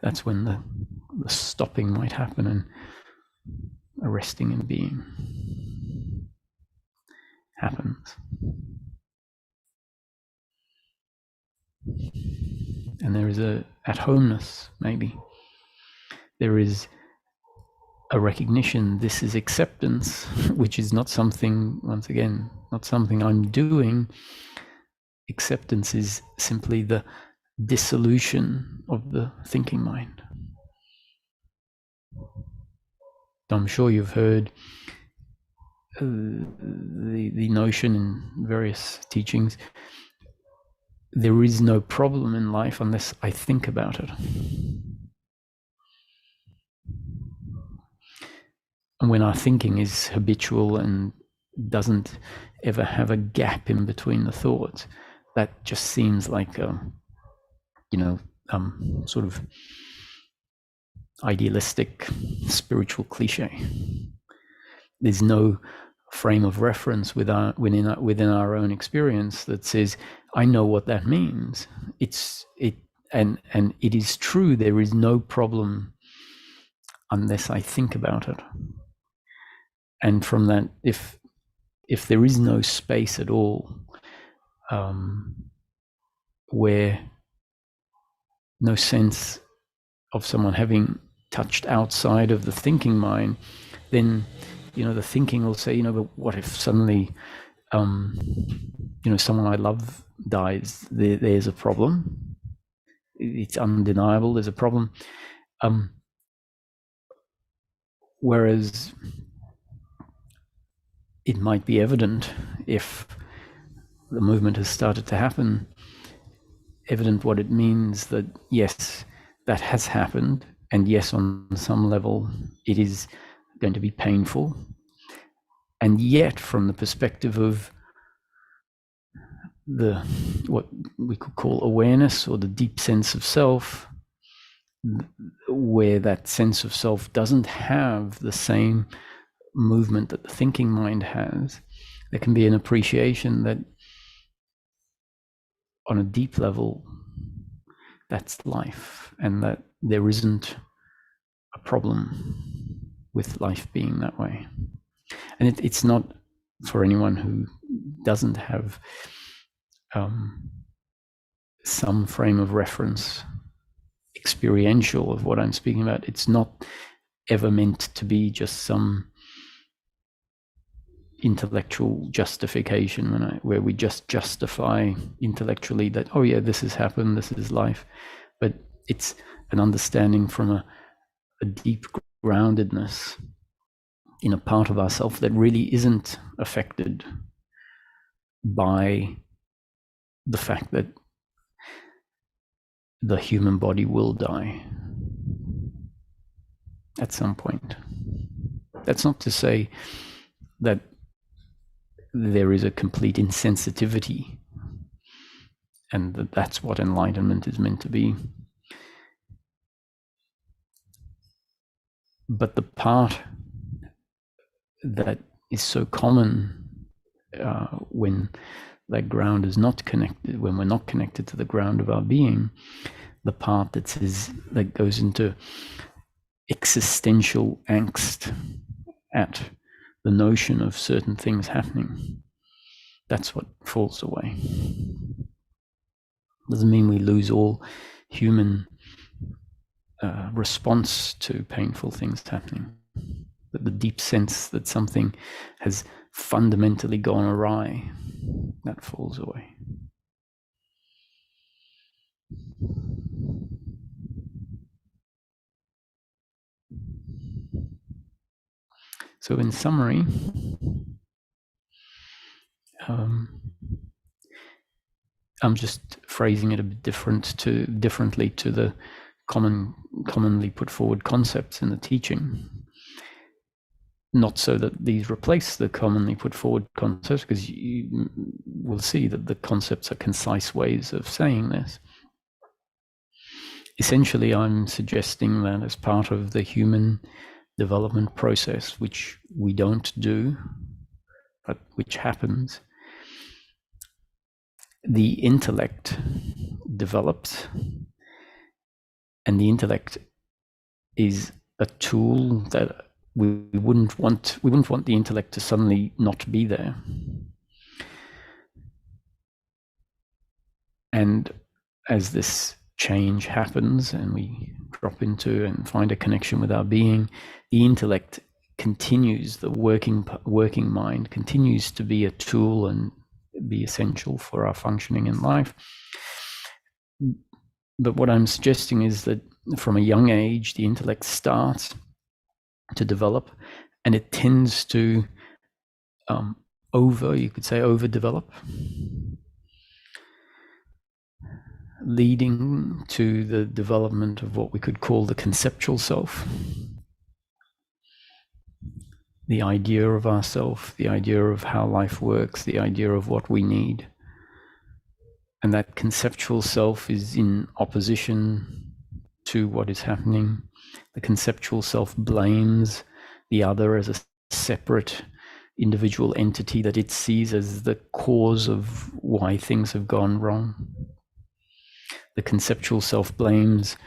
That's when the stopping might happen and a resting in being happens. And there is a at-homeness, maybe. There is a recognition, this is acceptance, which is not something, once again, not something I'm doing. Acceptance is simply the dissolution of the thinking mind. I'm sure you've heard the notion in various teachings, there is no problem in life unless I think about it. And when our thinking is habitual and doesn't ever have a gap in between the thoughts, that just seems like a, sort of idealistic spiritual cliche. There's no frame of reference within our own experience that says, I know what that means. And it is true. There is no problem unless I think about it. And from that, if there is no space at all, where no sense of someone having touched outside of the thinking mind, then, the thinking will say, but what if suddenly, someone I love dies? There's a problem. It's undeniable. There's a problem. Whereas it might be evident, if the movement has started to happen, evident what it means that, yes, that has happened. And yes, on some level, it is going to be painful. And yet, from the perspective of what we could call awareness, or the deep sense of self, where that sense of self doesn't have the same movement that the thinking mind has, there can be an appreciation that on a deep level, that's life, and that there isn't a problem with life being that way. And it's not for anyone who doesn't have some frame of reference, experiential, of what I'm speaking about. It's not ever meant to be just some intellectual justification where we just justify intellectually that, oh yeah, this has happened, this is life. But it's an understanding from a deep groundedness in a part of ourselves that really isn't affected by the fact that the human body will die at some point. That's not to say that there is a complete insensitivity and that's what enlightenment is meant to be. But the part that is so common when that ground is not connected, when we're not connected to the ground of our being, the part that goes into existential angst at the notion of certain things happening, that's what falls away. Doesn't mean we lose all human response to painful things happening, but the deep sense that something has fundamentally gone awry, that falls away. So in summary, I'm just phrasing it a bit differently to the commonly put forward concepts in the teaching. Not so that these replace the commonly put forward concepts, because you will see that the concepts are concise ways of saying this. Essentially, I'm suggesting that as part of the human development process, which we don't do, but which happens, the intellect develops, and the intellect is a tool that we wouldn't want the intellect to suddenly not be there. And as this change happens and we drop into and find a connection with our being, the intellect continues, the working mind continues to be a tool and be essential for our functioning in life. But what I'm suggesting is that from a young age, the intellect starts to develop, and it tends to overdevelop, leading to the development of what we could call the conceptual self, the idea of ourself, the idea of how life works, the idea of what we need. And that conceptual self is in opposition to what is happening. The conceptual self blames the other as a separate individual entity that it sees as the cause of why things have gone wrong. The conceptual self blames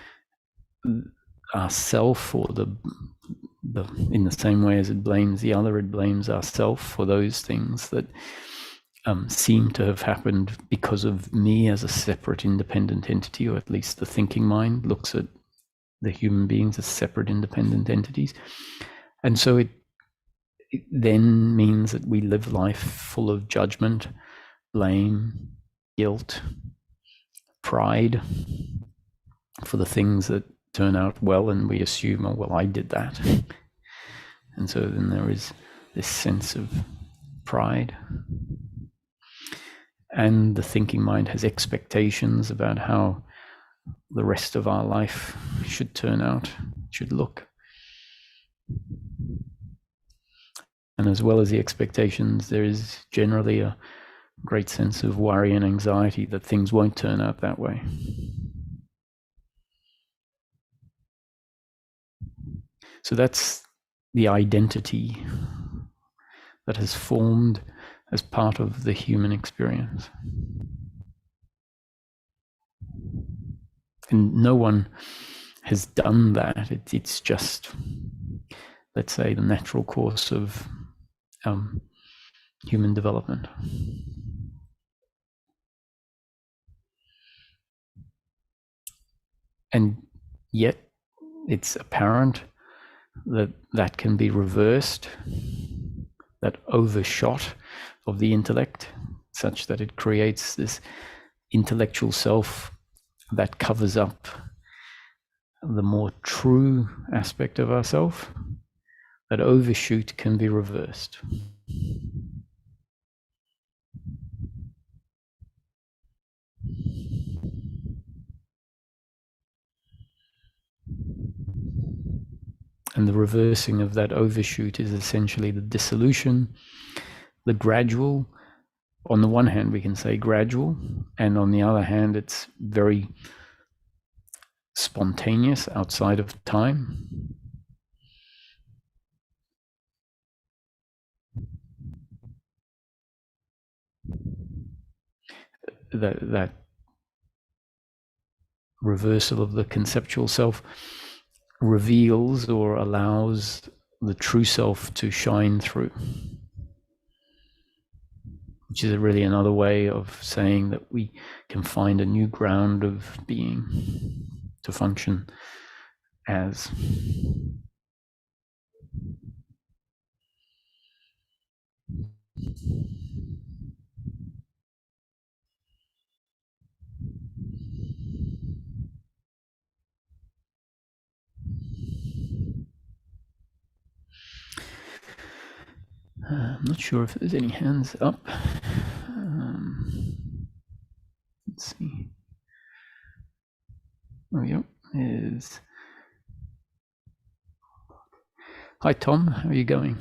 ourself, or the in the same way as it blames the other, it blames ourself for those things that seem to have happened because of me as a separate independent entity, or at least the thinking mind looks at the human beings as separate independent entities. And so it then means that we live life full of judgment, blame, guilt, pride for the things that turn out well, and we assume, oh, well, I did that. And so then there is this sense of pride. And the thinking mind has expectations about how the rest of our life should turn out, should look. And as well as the expectations, there is generally a great sense of worry and anxiety that things won't turn out that way. So that's the identity that has formed as part of the human experience. And no one has done that. It's just, let's say, the natural course of human development. And yet it's apparent that that can be reversed, that overshot of the intellect, such that it creates this intellectual self that covers up the more true aspect of ourself. That overshoot can be reversed. And the reversing of that overshoot is essentially the dissolution, the gradual. On the one hand, we can say gradual, and on the other hand, it's very spontaneous, outside of time. That reversal of the conceptual self reveals or allows the true self to shine through, which is really another way of saying that we can find a new ground of being to function as. I'm not sure if there's any hands up. Let's see. There we go. Hi, Tom. How are you going?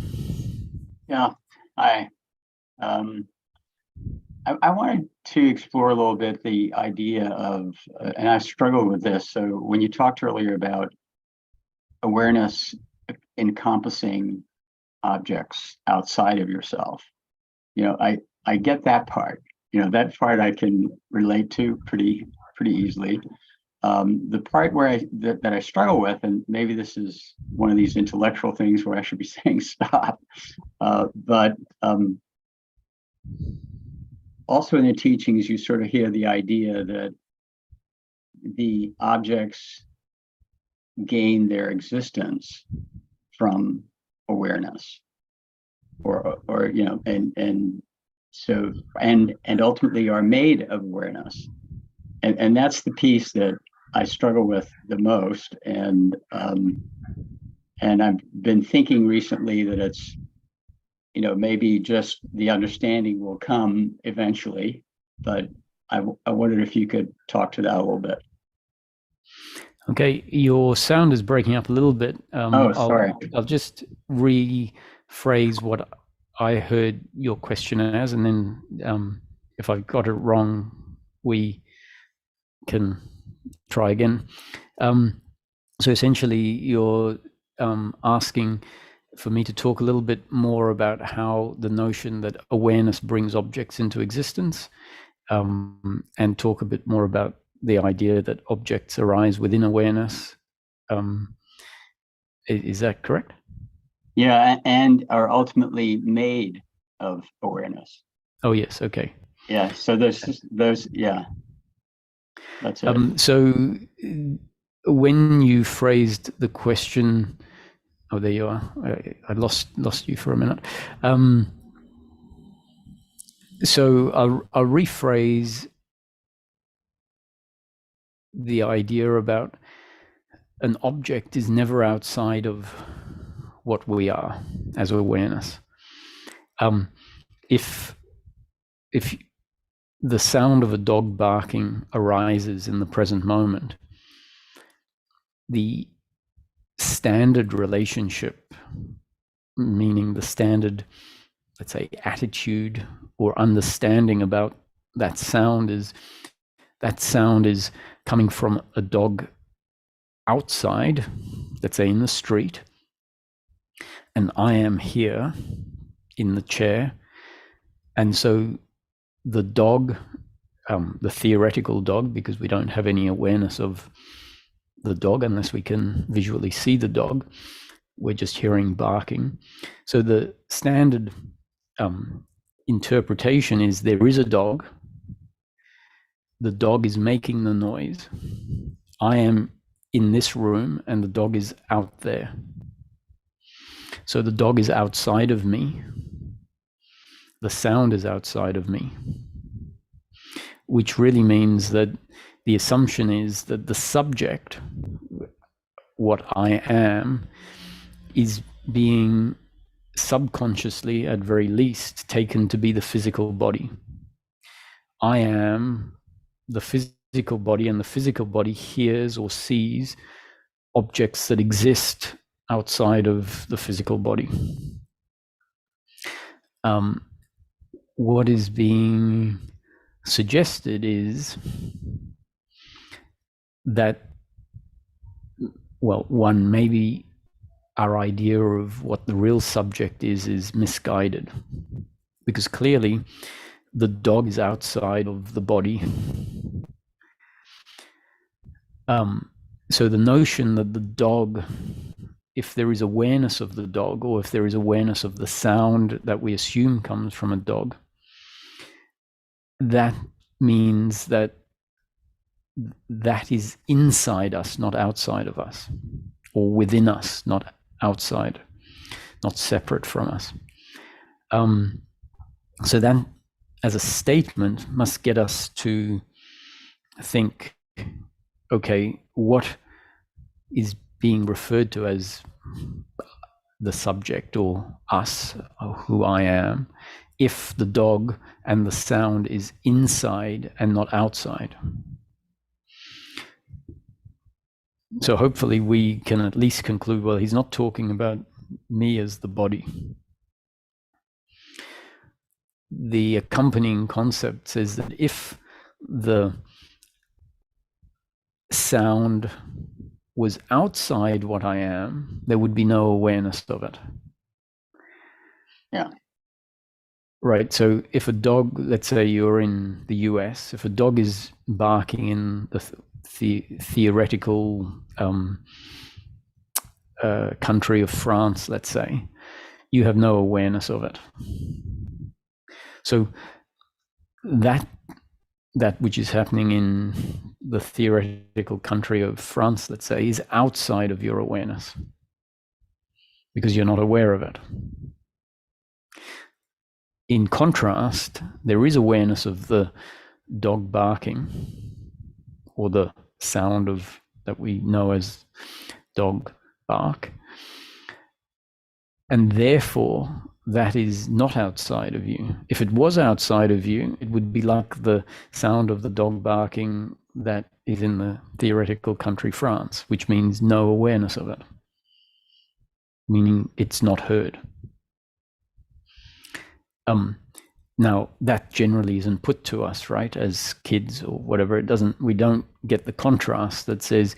Yeah. Hi. I wanted to explore a little bit the idea of, and I struggle with this. So when you talked earlier about awareness encompassing objects outside of yourself, I get that part. That part I can relate to pretty easily. The part where that I struggle with, and maybe this is one of these intellectual things where I should be saying stop, but also in the teachings, you sort of hear the idea that the objects gain their existence from awareness, or and so ultimately are made of awareness, and that's the piece that I struggle with the most, and I've been thinking recently that it's maybe just the understanding will come eventually, but I wondered if you could talk to that a little bit. Okay, your sound is breaking up a little bit. Sorry. I'll just rephrase what I heard your question as, and then if I got it wrong, we can try again. So essentially, you're asking for me to talk a little bit more about how the notion that awareness brings objects into existence, and talk a bit more about the idea that objects arise within awareness. Is that correct? Yeah, and are ultimately made of awareness. Oh, yes. Okay. Yeah. So there's yeah. That's it. So when you phrased the question, oh, there you are. I lost you for a minute. So I'll rephrase the idea about an object is never outside of what we are as awareness. If the sound of a dog barking arises in the present moment, the standard relationship, meaning the standard, let's say, attitude or understanding about that sound is coming from a dog outside, let's say in the street, and I am here in the chair. And so the dog, the theoretical dog, because we don't have any awareness of the dog unless we can visually see the dog, we're just hearing barking. So the standard interpretation is there is a dog, the dog is making the noise, I am in this room and the dog is out there. So the dog is outside of me, the sound is outside of me, which really means that the assumption is that the subject, what I am, is being subconsciously, at very least, taken to be the physical body. I am the physical body, and the physical body hears or sees objects that exist outside of the physical body. What is being suggested is that, well, one, maybe our idea of what the real subject is misguided, because clearly the dog is outside of the body. So the notion that the dog, if there is awareness of the dog, or if there is awareness of the sound that we assume comes from a dog, that means that that is inside us, not outside of us, or within us, not outside, not separate from us. So that, as a statement, must get us to think, okay, what is being referred to as the subject or us, or who I am, if the dog and the sound is inside and not outside. So hopefully we can at least conclude, well, he's not talking about me as the body. The accompanying concept says that if the sound was outside what I am, there would be no awareness of it. Yeah. Right. So if a dog, let's say you're in the US, if a dog is barking in the theoretical country of France, let's say, you have no awareness of it. So that which is happening in the theoretical country of France, let's say, is outside of your awareness because you're not aware of it. In contrast, there is awareness of the dog barking, or the sound of that we know as dog bark, and therefore that is not outside of you. If it was outside of you, it would be like the sound of the dog barking that is in the theoretical country France, which means no awareness of it, meaning it's not heard. Now that generally isn't put to us, right, as kids or whatever. We don't get the contrast that says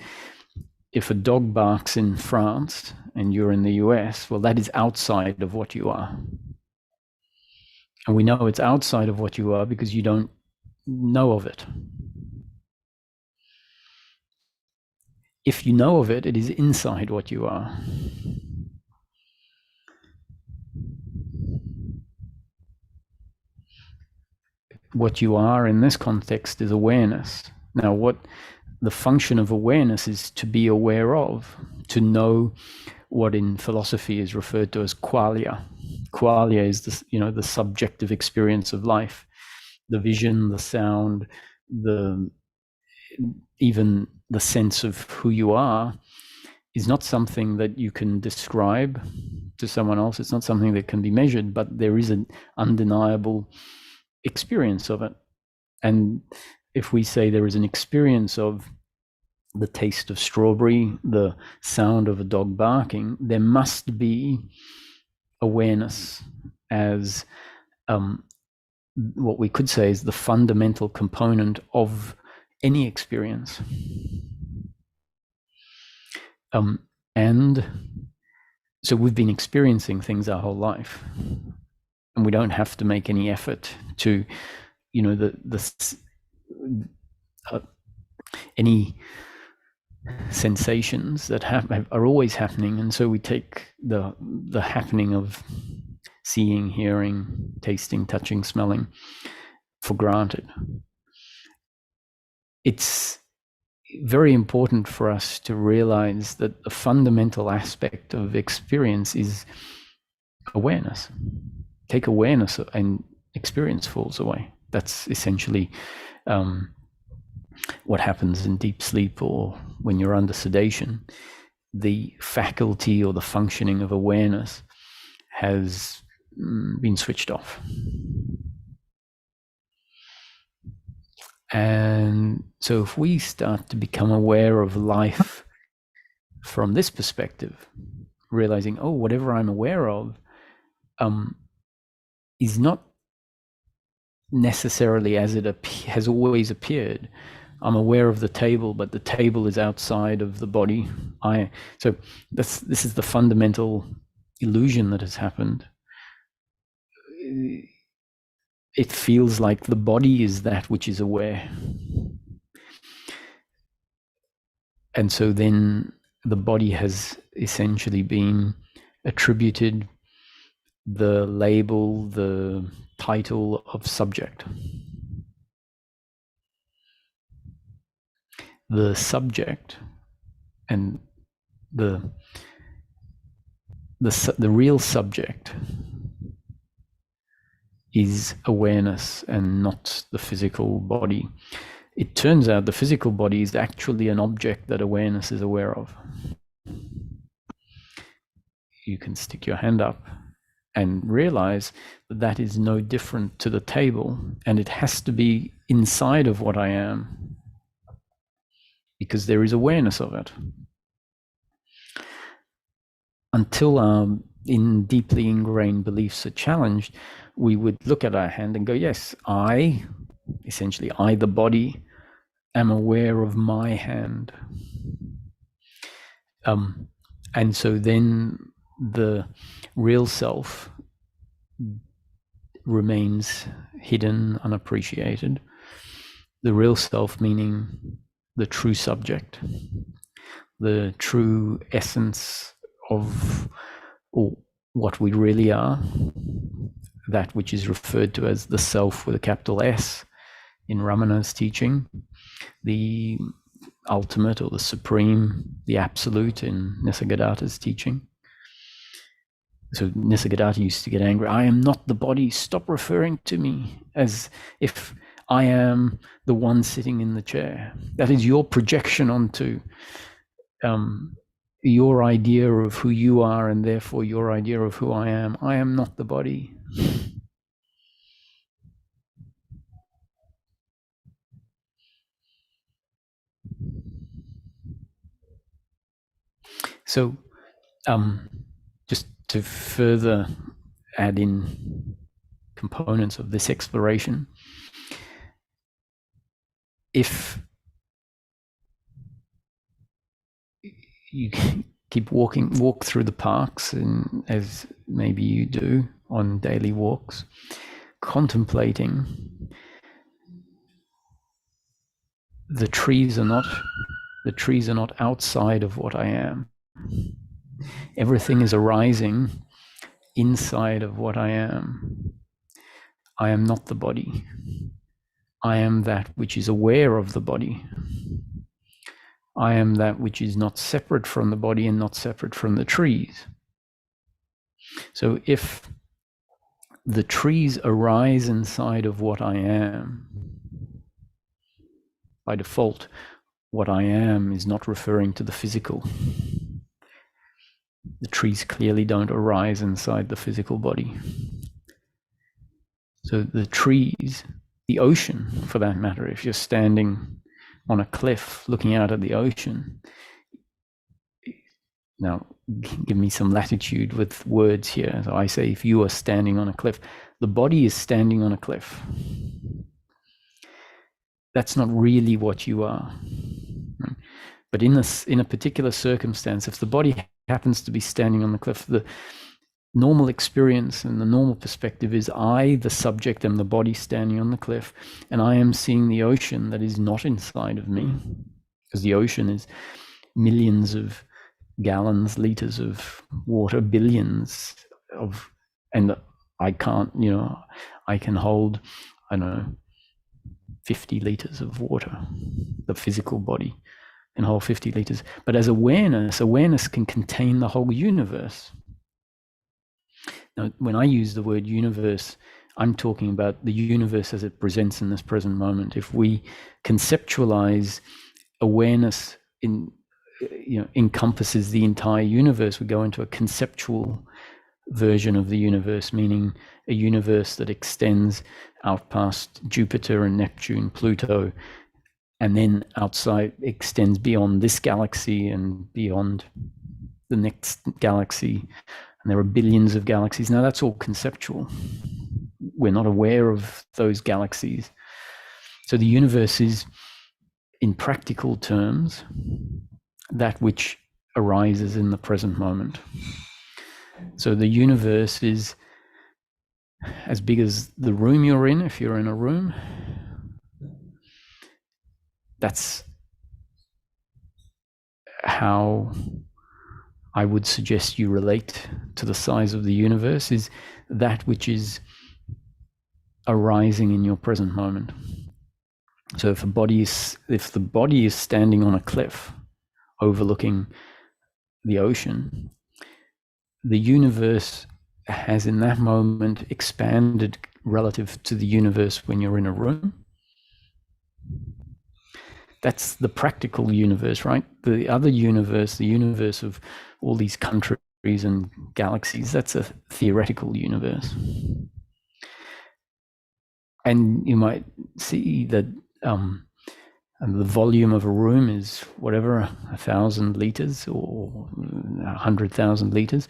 if a dog barks in France and you're in the US, well, that is outside of what you are. And we know it's outside of what you are because you don't know of it. If you know of it, it is inside what you are. What you are in this context is awareness. Now, what the function of awareness is to be aware of, to know what in philosophy is referred to as qualia. Qualia is the subjective experience of life, the vision, the sound, even the sense of who you are is not something that you can describe to someone else. It's not something that can be measured, but there is an undeniable experience of it. And if we say there is an experience of the taste of strawberry, the sound of a dog barking, there must be awareness as what we could say is the fundamental component of any experience. And so we've been experiencing things our whole life, and we don't have to make any effort to, any sensations that are always happening. And so we take the happening of seeing, hearing, tasting, touching, smelling for granted. It's very important for us to realize that the fundamental aspect of experience is awareness. Take awareness and experience falls away. That's essentially what happens in deep sleep or when you're under sedation. The faculty or the functioning of awareness has been switched off. And so if we start to become aware of life from this perspective, realizing, oh, whatever I'm aware of is not necessarily as it has always appeared. I'm aware of the table, but the table is outside of the body. So this is the fundamental illusion that has happened. It feels like the body is that which is aware. And so then the body has essentially been attributed the label, the title of subject. The subject and the real subject is awareness and not the physical body. It turns out the physical body is actually an object that awareness is aware of. You can stick your hand up and realize that that is no different to the table, and it has to be inside of what I am because there is awareness of it. Until our deeply ingrained beliefs are challenged, we would look at our hand and go, yes, I, the body, am aware of my hand. And so then the real self remains hidden, unappreciated. The real self meaning the true subject, the true essence of what we really are, that which is referred to as the self with a capital S in Ramana's teaching, the ultimate or the supreme, the absolute in Nisargadatta's teaching. So Nisargadatta used to get angry. I am not the body. Stop referring to me as if I am the one sitting in the chair. That is your projection onto your idea of who you are, and therefore your idea of who I am. I am not the body. So just to further add in components of this exploration, if walk through the parks, and as maybe you do on daily walks, contemplating the trees are not outside of what I am. Everything is arising inside of what I am. I am not the body. I am that which is aware of the body. I am that which is not separate from the body and not separate from the trees. So if the trees arise inside of what I am, by default, what I am is not referring to the physical. The trees clearly don't arise inside the physical body. So the trees, the ocean for that matter, if you're standing on a cliff looking out at the ocean, now give me some latitude with words here. So I say if you are standing on a cliff, the body is standing on a cliff. That's not really what you are. But in a particular circumstance, if the body happens to be standing on the cliff, the normal experience and the normal perspective is I, the subject, am the body standing on the cliff, and I am seeing the ocean that is not inside of me, because the ocean is millions of gallons, liters of water, billions of, and I can't, I can hold, 50 liters of water. The physical body can hold 50 liters. But as awareness can contain the whole universe. Now, when I use the word universe, I'm talking about the universe as it presents in this present moment. If we conceptualize awareness encompasses the entire universe, we go into a conceptual version of the universe, meaning a universe that extends out past Jupiter and Neptune, Pluto, and then outside extends beyond this galaxy and beyond the next galaxy. And there are billions of galaxies. Now that's all conceptual. We're not aware of those galaxies. So the universe is, in practical terms, that which arises in the present moment. So the universe is as big as the room you're in, if you're in a room. That's how I would suggest you relate to the size of the universe, is that which is arising in your present moment. So if the body is standing on a cliff overlooking the ocean, the universe has in that moment expanded relative to the universe when you're in a room. That's the practical universe, right? The other universe, the universe of all these countries and galaxies, that's a theoretical universe. And you might see that the volume of a room is whatever, 1,000 liters or 100,000 liters,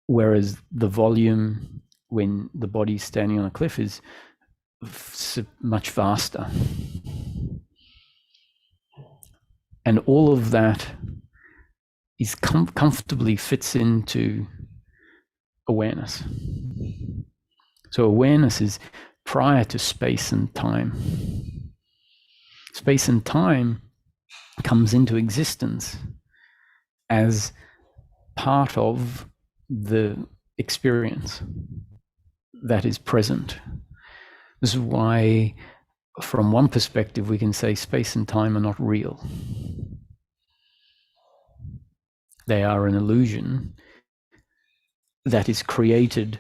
whereas the volume when the body's standing on a cliff is much vaster. And all of that is comfortably fits into awareness. So awareness is prior to space and time. Space and time comes into existence as part of the experience that is present. This is why, from one perspective, we can say space and time are not real. They are an illusion that is created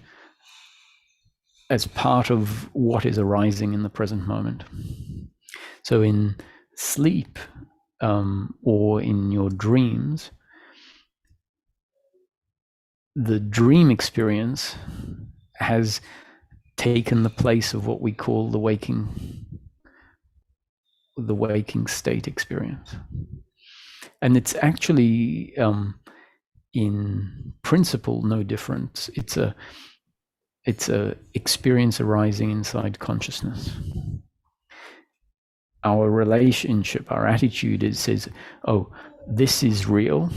as part of what is arising in the present moment. So in sleep or in your dreams, the dream experience has taken the place of what we call the waking state experience. And it's actually, in principle, no different. It's a experience arising inside consciousness. Our relationship, our attitude says, oh, this is real.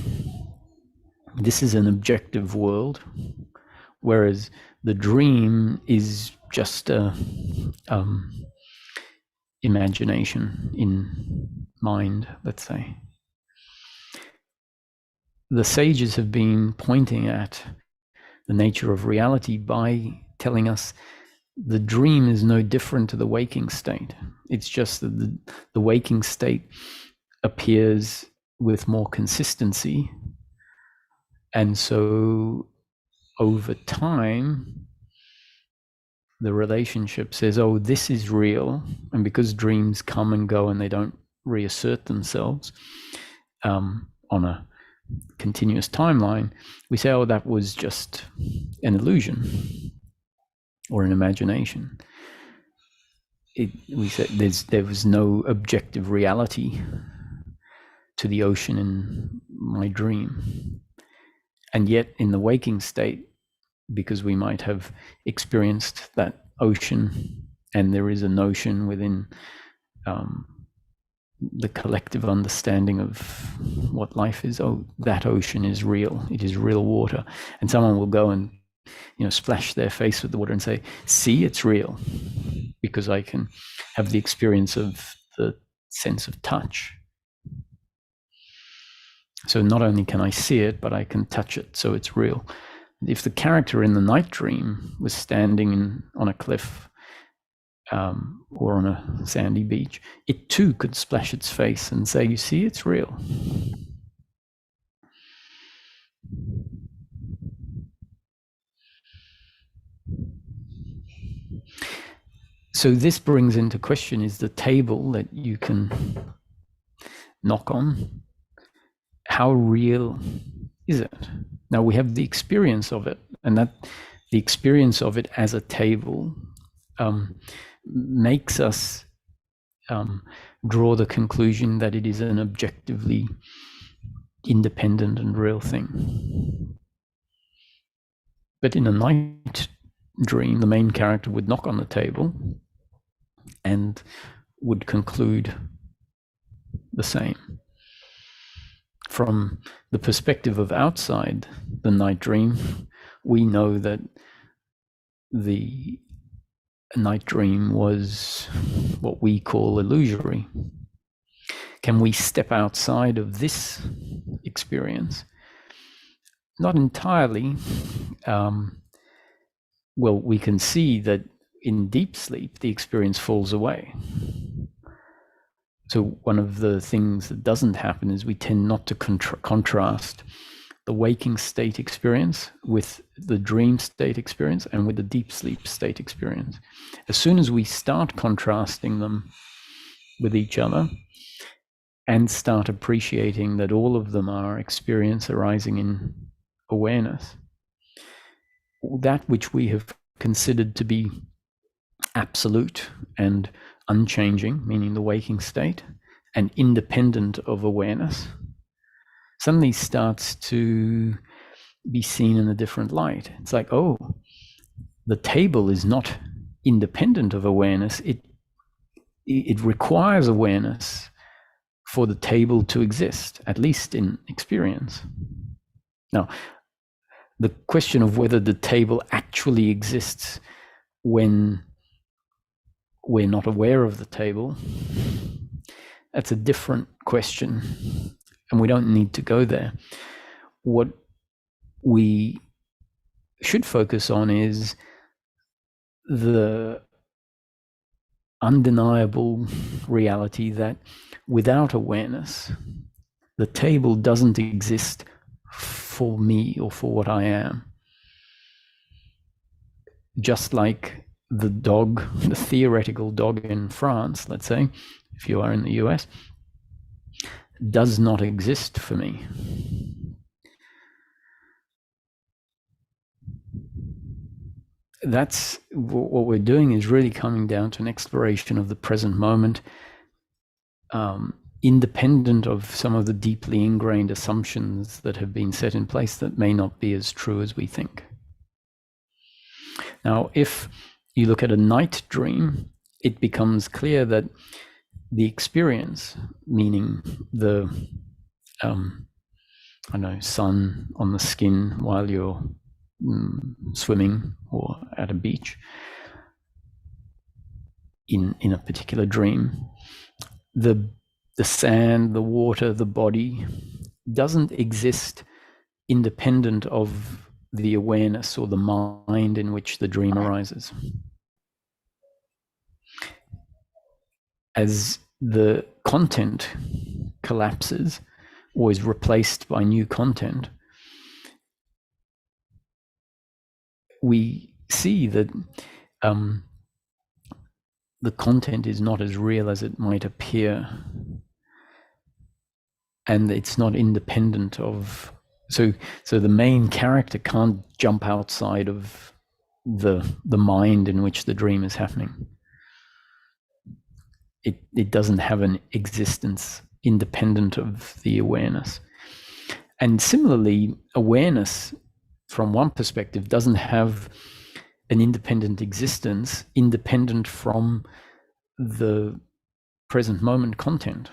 This is an objective world, whereas the dream is just a imagination in mind, let's say. The sages have been pointing at the nature of reality by telling us the dream is no different to the waking state. It's just that the waking state appears with more consistency. And so over time, the relationship says, oh, this is real. And because dreams come and go and they don't reassert themselves on a continuous timeline, we say, oh, that was just an illusion or an imagination. We said there was no objective reality to the ocean in my dream. And yet in the waking state, because we might have experienced that ocean, and there is a notion within the collective understanding of what life is, oh, that ocean is real, it is real water. And someone will go and splash their face with the water and say, see, it's real, because I can have the experience of the sense of touch. So not only can I see it, but I can touch it, so it's real. If the character in the night dream was standing on a cliff or on a sandy beach, it too could splash its face and say, you see, it's real. So this brings into question, is the table that you can knock on, how real is it? Now we have the experience of it, and that the experience of it as a table makes us draw the conclusion that it is an objectively independent and real thing. But in a night dream, the main character would knock on the table and would conclude the same. From the perspective of outside the night dream, we know that the night dream was what we call illusory. Can we step outside of this experience? Not entirely. Well, we can see that in deep sleep, the experience falls away. So one of the things that doesn't happen is we tend not to contrast the waking state experience with the dream state experience and with the deep sleep state experience. As soon as we start contrasting them with each other and start appreciating that all of them are experience arising in awareness, that which we have considered to be absolute and unchanging, meaning the waking state, and independent of awareness, suddenly starts to be seen in a different light. It's like, oh, the table is not independent of awareness. It requires awareness for the table to exist, at least in experience. Now, the question of whether the table actually exists when we're not aware of the table, that's a different question, and we don't need to go there. What we should focus on is the undeniable reality that without awareness, the table doesn't exist for me or for what I am. Just like the dog, the theoretical dog in France, let's say, if you are in the US, does not exist for me. That's what we're doing, is really coming down to an exploration of the present moment, independent of some of the deeply ingrained assumptions that have been set in place that may not be as true as we think. Now, if you look at a night dream, it becomes clear that the experience, meaning the I know, sun on the skin while you're swimming or at a beach in a particular dream. The sand, the water, the body doesn't exist independent of the awareness or the mind in which the dream arises. As the content collapses or is replaced by new content, we see that the content is not as real as it might appear, and it's not independent of. So the main character can't jump outside of the mind in which the dream is happening. It doesn't have an existence independent of the awareness. And similarly, awareness from one perspective doesn't have an independent existence independent from the present moment content.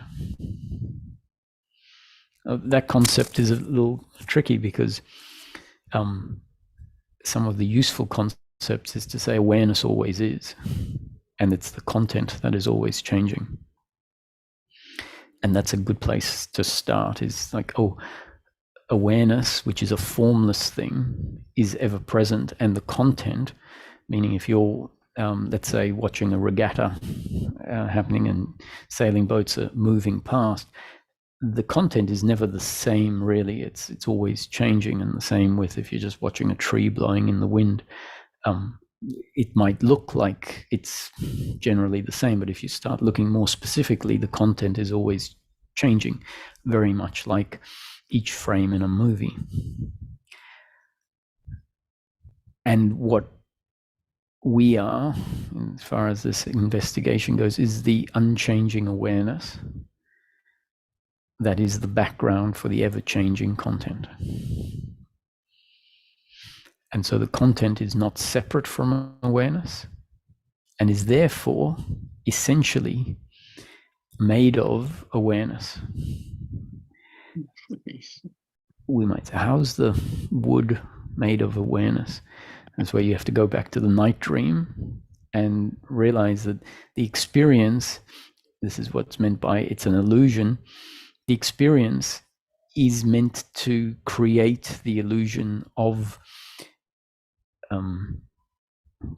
That concept is a little tricky because some of the useful concepts is to say awareness always is, and it's the content that is always changing. And that's a good place to start, is like, oh, awareness, which is a formless thing, is ever present, and the content, meaning if you're let's say watching a regatta happening and sailing boats are moving past, the content is never the same, really. It's always changing. And the same with if you're just watching a tree blowing in the wind. It might look like it's generally the same, but if you start looking more specifically, the content is always changing, very much like each frame in a movie. And what we are, as far as this investigation goes, is the unchanging awareness that is the background for the ever-changing content. And so the content is not separate from awareness and is therefore essentially made of awareness. We might say, how's the wood made of awareness? That's where you have to go back to the night dream and realize that the experience, this is what's meant by it's an illusion, the experience is meant to create the illusion of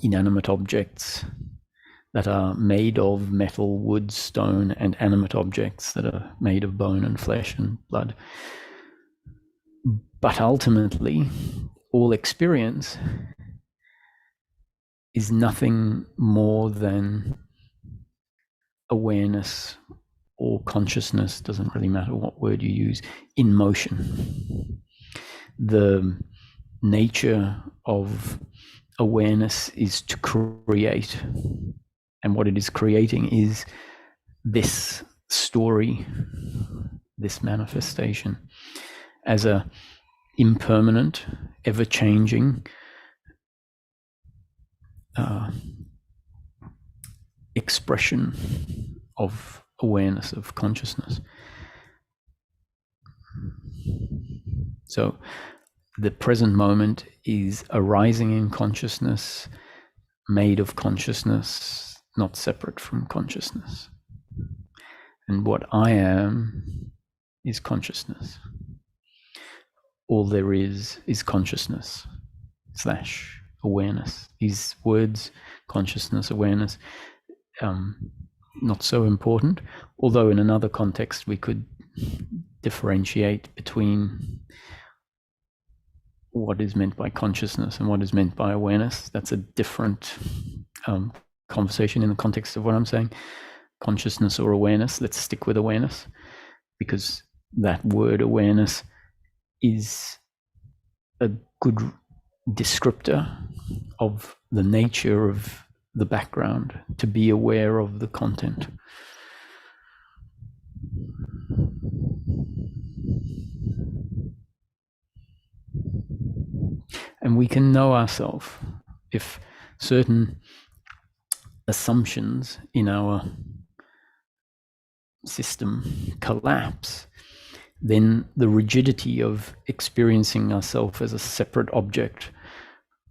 inanimate objects that are made of metal, wood, stone, and animate objects that are made of bone and flesh and blood. But ultimately, all experience is nothing more than awareness or consciousness, doesn't really matter what word you use, in motion. The nature of awareness is to create, and what it is creating is this story, this manifestation, as a impermanent, ever-changing expression of awareness, of consciousness. So the present moment is arising in consciousness, made of consciousness, not separate from consciousness. And what I am is consciousness. All there is consciousness / awareness. These words, consciousness, awareness, not so important, although in another context we could differentiate between what is meant by consciousness and what is meant by awareness. That's a different conversation in the context of what I'm saying. Consciousness or awareness, let's stick with awareness, because that word awareness is a good descriptor of the nature of the background, to be aware of the content. And we can know ourselves if certain assumptions in our system collapse, then the rigidity of experiencing ourselves as a separate object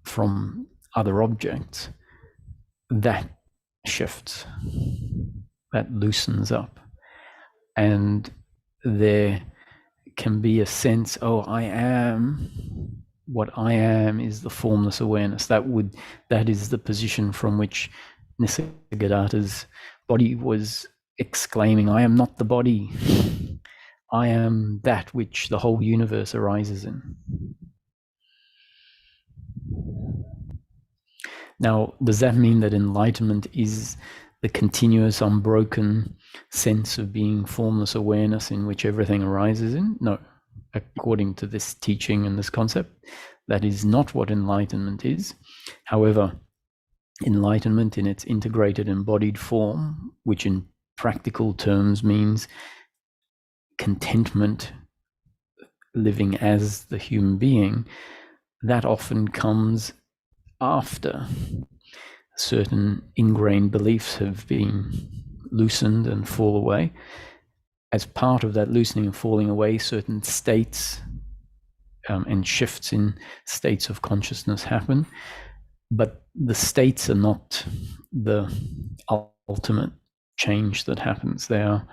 from other objects, that shifts, that loosens up. And there can be a sense, oh, I am, what I am is the formless awareness. That is the position from which Nisargadatta's body was exclaiming, I am not the body. I am that which the whole universe arises in. Now, does that mean that enlightenment is the continuous, unbroken sense of being formless awareness in which everything arises in? No. According to this teaching and this concept, that is not what enlightenment is. However, enlightenment in its integrated embodied form, which in practical terms means contentment, living as the human being, that often comes after certain ingrained beliefs have been loosened and fall away. As part of that loosening and falling away, certain states and shifts in states of consciousness happen, but the states are not the ultimate change that happens. They are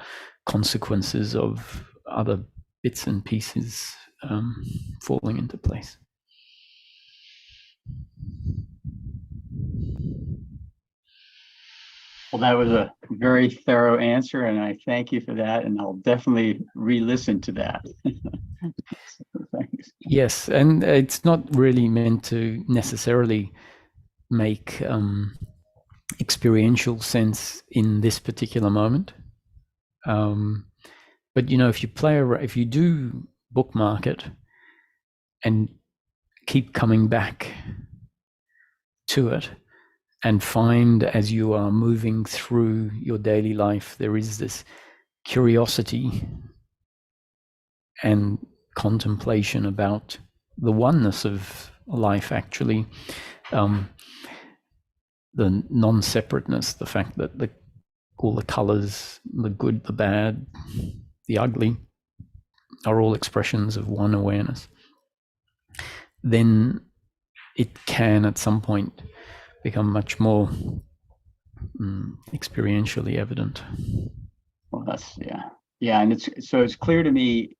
consequences of other bits and pieces falling into place. Well, that was a very thorough answer, and I thank you for that, and I'll definitely re-listen to that. Thanks. Yes, and it's not really meant to necessarily make experiential sense in this particular moment. But you know, if you do bookmark it and keep coming back to it, and find as you are moving through your daily life, there is this curiosity and contemplation about the oneness of life, actually, the non-separateness, the fact that all the colors, the good, the bad, the ugly, are all expressions of one awareness, then it can at some point become much more experientially evident. Well, and it's clear to me,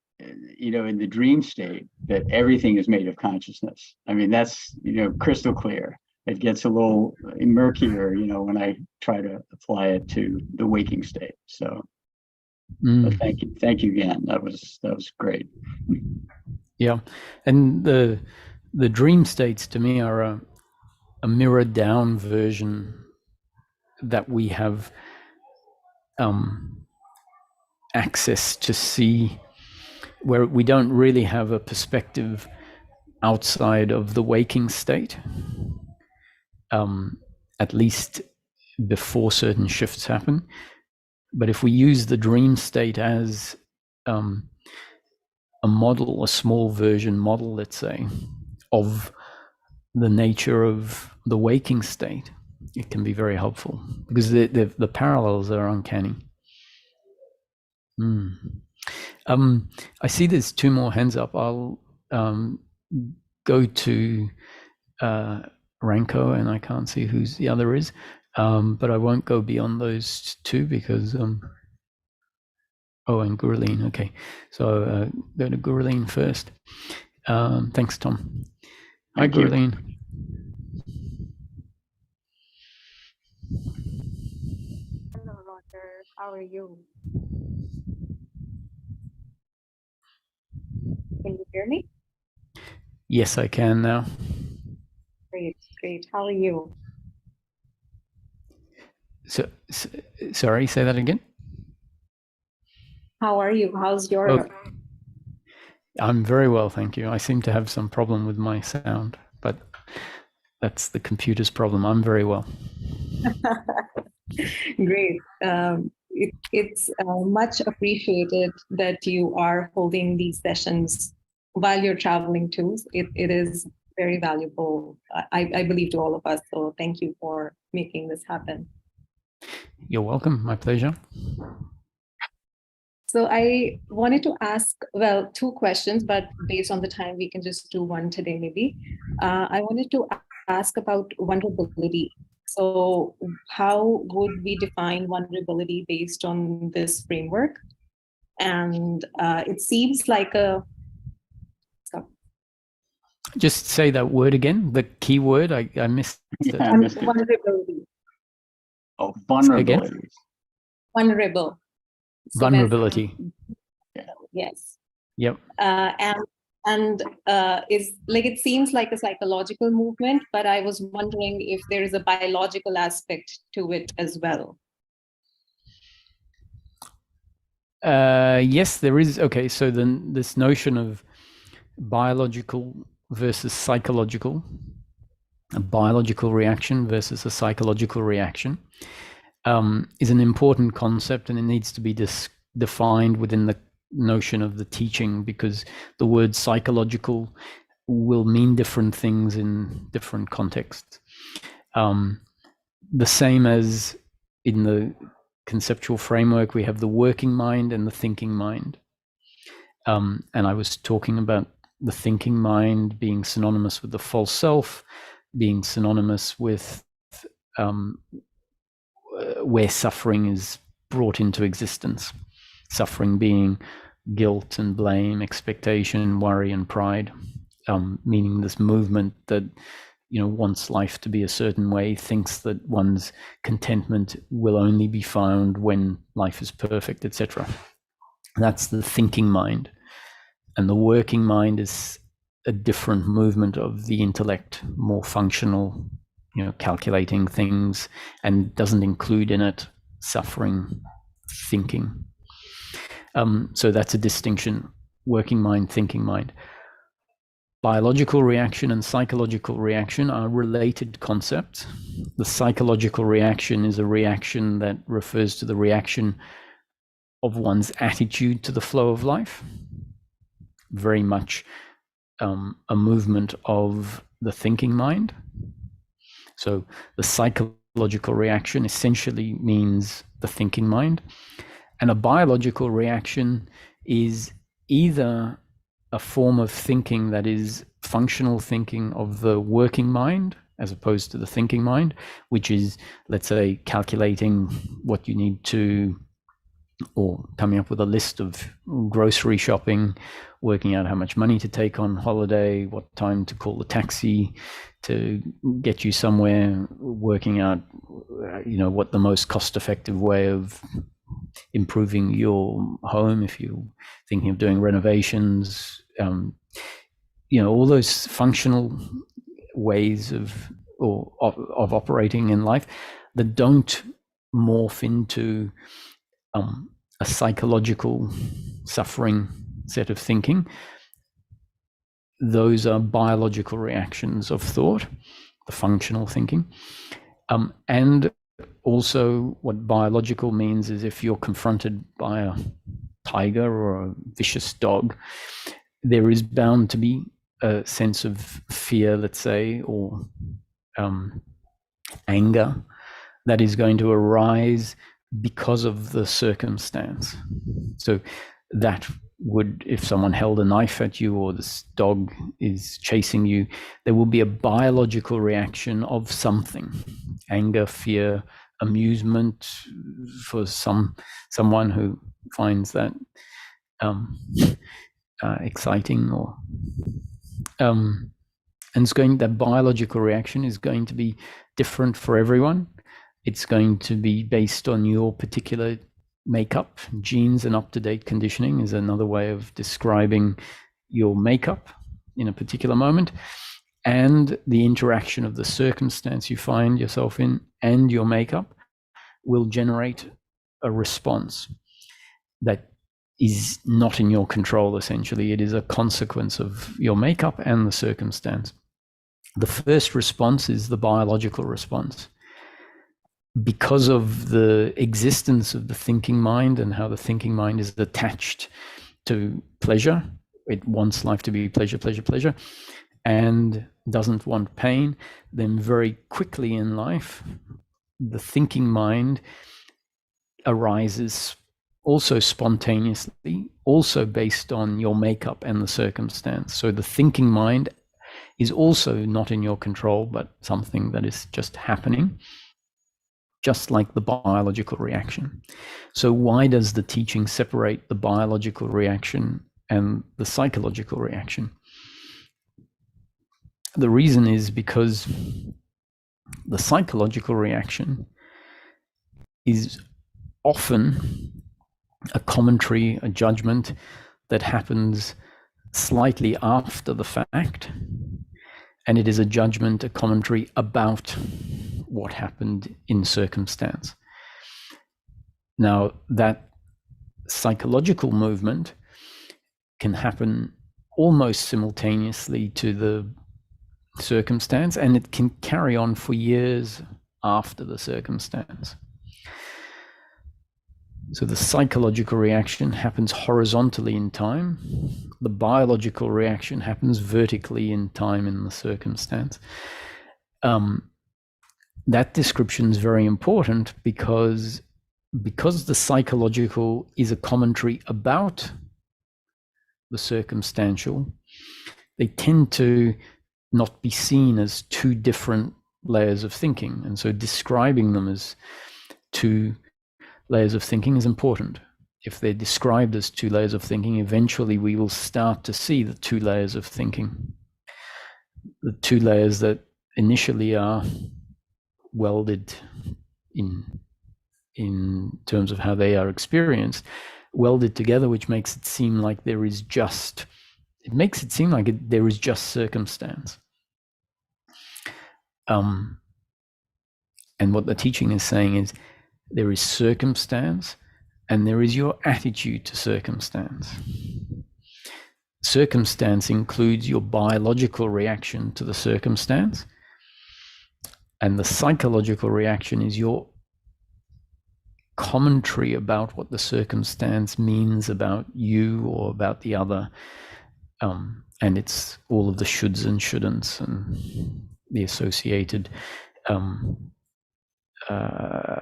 you know, in the dream state that everything is made of consciousness. I mean, that's, you know, crystal clear. It gets a little murkier, you know, when I try to apply it to the waking state. So thank you again. That was great. Yeah, and the dream states to me are a mirrored down version that we have access to see, where we don't really have a perspective outside of the waking state, at least before certain shifts happen. But if we use the dream state as a model, a small version model, let's say, of the nature of the waking state, it can be very helpful, because the parallels are uncanny. I see there's two more hands up. I'll go to Ranko, and I can't see who's the other is, but I won't go beyond those two because oh, and Gurleen. Okay, so go to Gurleen first. Thanks, Tom. Hi, Gurleen. Hello, Roger. How are you? Can you hear me? Yes, I can now. Great. How are you? So, sorry, say that again. How are you? How's your... I'm very well, thank you. I seem to have some problem with my sound, but that's the computer's problem. I'm very well. Great. It's much appreciated that you are holding these sessions while you're traveling too. It is very valuable, I believe, to all of us. So thank you for making this happen. You're welcome. My pleasure. So I wanted to ask, well, two questions, but based on the time, we can just do one today, maybe. I wanted to ask about vulnerability. So how would we define vulnerability based on this framework? And it seems like a... Just say that word again, the key word. I missed it. I missed it. Vulnerability. Oh, vulnerability. Vulnerable. So Vulnerability. Yes. Yep. And is like, it seems like a psychological movement, but I was wondering if there is a biological aspect to it as well. Yes, there is. Okay, so then this notion of biological versus psychological, a biological reaction versus a psychological reaction, is an important concept, and it needs to be defined within the notion of the teaching, because the word psychological will mean different things in different contexts. The same as in the conceptual framework, we have the working mind and the thinking mind. And I was talking about the thinking mind being synonymous with the false self, being synonymous with where suffering is brought into existence. Suffering being guilt and blame, expectation, worry, and pride, meaning this movement that, you know, wants life to be a certain way, thinks that one's contentment will only be found when life is perfect, etc. That's the thinking mind. And the working mind is a different movement of the intellect, more functional, you know, calculating things, and doesn't include in it suffering, thinking. So that's a distinction: working mind, thinking mind. Biological reaction and psychological reaction are related concepts. The psychological reaction is a reaction that refers to the reaction of one's attitude to the flow of life. Very much a movement of the thinking mind. So the psychological reaction essentially means the thinking mind. And a biological reaction is either a form of thinking that is functional thinking of the working mind, as opposed to the thinking mind, which is, let's say, calculating what you need to, or coming up with a list of grocery shopping, working out how much money to take on holiday, what time to call the taxi to get you somewhere, working out, you know, what the most cost-effective way of improving your home, if you're thinking of doing renovations, you know, all those functional ways of operating in life that don't morph into a psychological suffering set of thinking. Those are biological reactions of thought, the functional thinking. And also what biological means is if you're confronted by a tiger or a vicious dog, there is bound to be a sense of fear, let's say, or anger that is going to arise because of the circumstance. So that would, if someone held a knife at you or this dog is chasing you, there will be a biological reaction of something: anger, fear, amusement for someone who finds that exciting, or and it's going, that biological reaction is going to be different for everyone. It's going to be based on your particular makeup. Genes and up-to-date conditioning is another way of describing your makeup in a particular moment, and the interaction of the circumstance you find yourself in and your makeup will generate a response that is not in your control. Essentially, it is a consequence of your makeup and the circumstance. The first response is the biological response. Because of the existence of the thinking mind and how the thinking mind is attached to pleasure, it wants life to be pleasure, pleasure, pleasure, and doesn't want pain, then very quickly in life, the thinking mind arises also spontaneously, also based on your makeup and the circumstance. So the thinking mind is also not in your control, but something that is just happening, just like the biological reaction. So why does the teaching separate the biological reaction and the psychological reaction? The reason is because the psychological reaction is often a commentary, a judgment that happens slightly after the fact, and it is a judgment, a commentary about what happened in circumstance. Now, that psychological movement can happen almost simultaneously to the circumstance, and it can carry on for years after the circumstance. So the psychological reaction happens horizontally in time. The biological reaction happens vertically in time in the circumstance. That description is very important because the psychological is a commentary about the circumstantial. They tend to not be seen as two different layers of thinking. And so describing them as two layers of thinking is important. If they're described as two layers of thinking, eventually we will start to see the two layers of thinking. The two layers that initially are welded in terms of how they are experienced, welded together, which makes it seem like there is just circumstance. And what the teaching is saying is there is circumstance and there is your attitude to circumstance. Circumstance includes your biological reaction to the circumstance, and the psychological reaction is your commentary about what the circumstance means about you or about the other. And it's all of the shoulds and shouldn'ts and the associated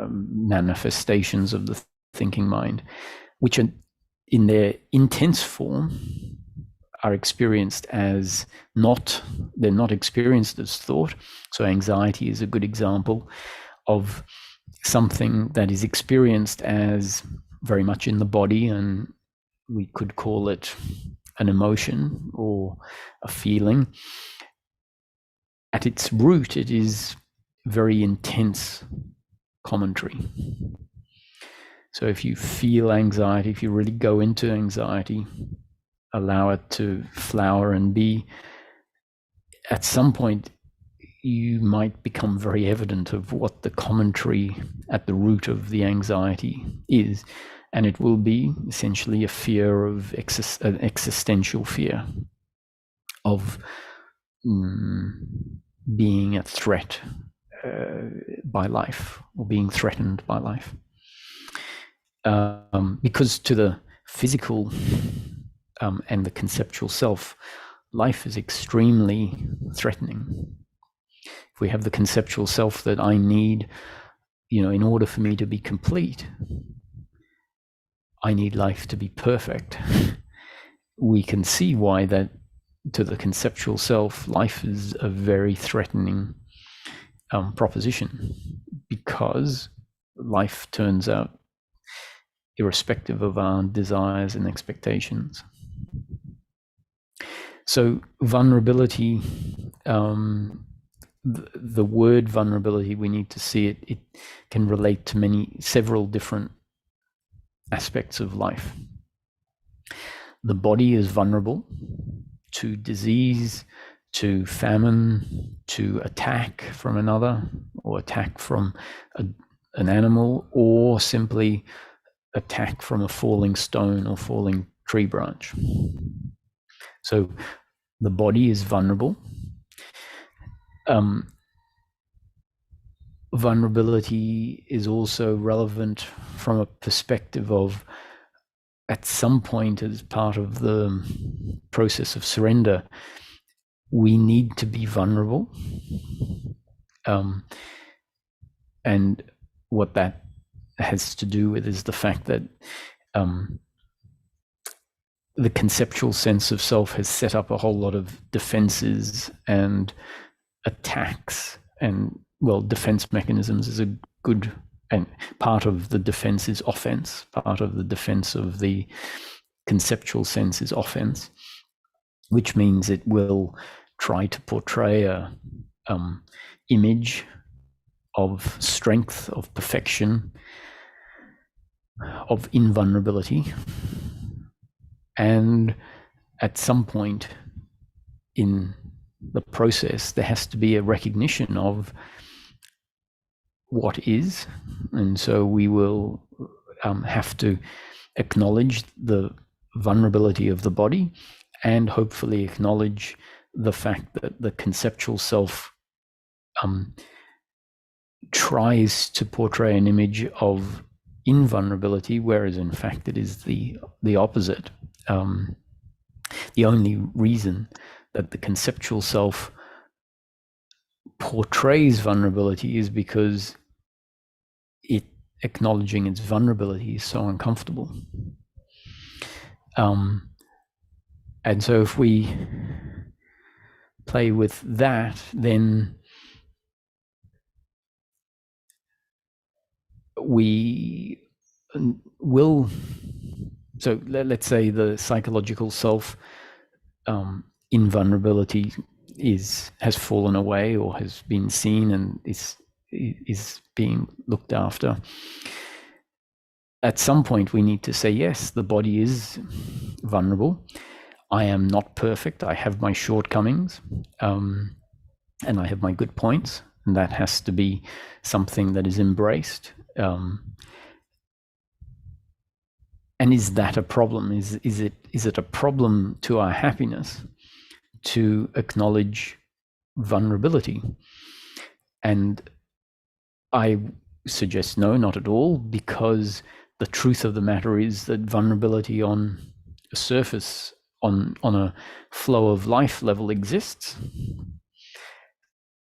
manifestations of the thinking mind, which are in their intense form are experienced as they're not experienced as thought. So anxiety is a good example of something that is experienced as very much in the body, and we could call it an emotion or a feeling. At its root, it is very intense commentary. So if you feel anxiety, if you really go into anxiety, allow it to flower and be, at some point you might become very evident of what the commentary at the root of the anxiety is, and it will be essentially a fear of an existential fear of being a threat by life, or being threatened by life. Because to the physical and the conceptual self, life is extremely threatening. If we have the conceptual self that I need, in order for me to be complete, I need life to be perfect. We can see why that to the conceptual self, life is a very threatening proposition, because life turns out irrespective of our desires and expectations. So vulnerability, the word vulnerability, we need to see it. It can relate to several different aspects of life. The body is vulnerable to disease, to famine, to attack from another, or attack from an animal, or simply attack from a falling stone or falling tree branch. So the body is vulnerable. Vulnerability is also relevant from a perspective of, at some point, as part of the process of surrender, we need to be vulnerable. And what that has to do with is the fact that the conceptual sense of self has set up a whole lot of defenses and attacks, and well, defense mechanisms is a good, and part of the defense is offense. Part of the defense of the conceptual sense is offense, which means it will try to portray a image of strength, of perfection, of invulnerability. And at some point in the process, there has to be a recognition of what is. And so we will have to acknowledge the vulnerability of the body, and hopefully acknowledge the fact that the conceptual self tries to portray an image of invulnerability, whereas in fact it is the opposite. The only reason that the conceptual self portrays vulnerability is because it acknowledging its vulnerability is so uncomfortable. And so if we play with that, then we will, so let's say the psychological self invulnerability has fallen away, or has been seen and is being looked after. At some point we need to say, yes, the body is vulnerable. I am not perfect. I have my shortcomings, and I have my good points, and that has to be something that is embraced. And is that a problem? Is it a problem to our happiness to acknowledge vulnerability? And I suggest no, not at all, because the truth of the matter is that vulnerability on a surface, on a flow of life level, exists.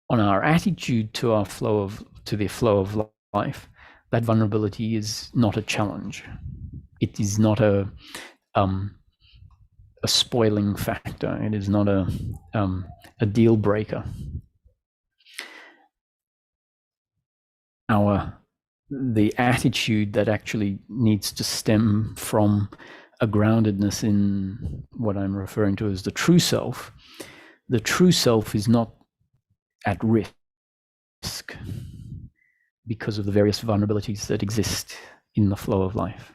On our attitude to the flow of life, that vulnerability is not a challenge. It is not a spoiling factor. It is not a deal breaker. The attitude that actually needs to stem from a groundedness in what I'm referring to as the true self. The true self is not at risk because of the various vulnerabilities that exist in the flow of life.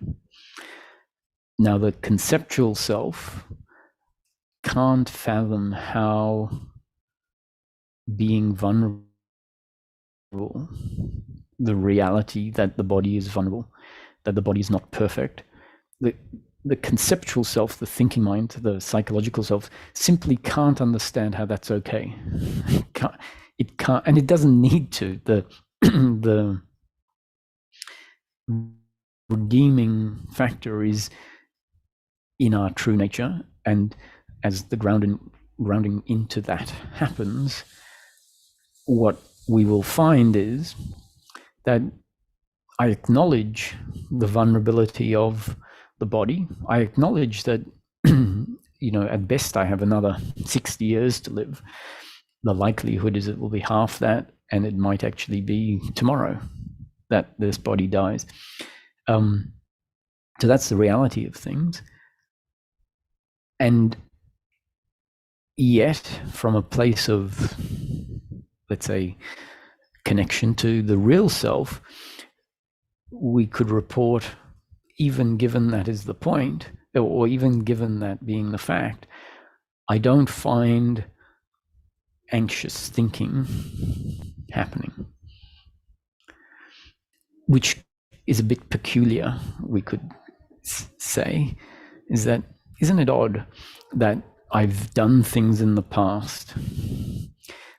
Now, the conceptual self can't fathom how being vulnerable, the reality that the body is vulnerable, that the body is not perfect. The conceptual self, the thinking mind, the psychological self, simply can't understand how that's okay. It can't, and it doesn't need to. The redeeming factor is in our true nature, and as the grounding into that happens, what we will find is that I acknowledge the vulnerability of the body. I acknowledge that, at best I have another 60 years to live. The likelihood is it will be half that, and it might actually be tomorrow that this body dies. So that's the reality of things. And yet, from a place of, let's say, connection to the real self, we could report, even given that is the point, or even given that being the fact, I don't find anxious thinking happening, which is a bit peculiar, we could say. Isn't it odd that I've done things in the past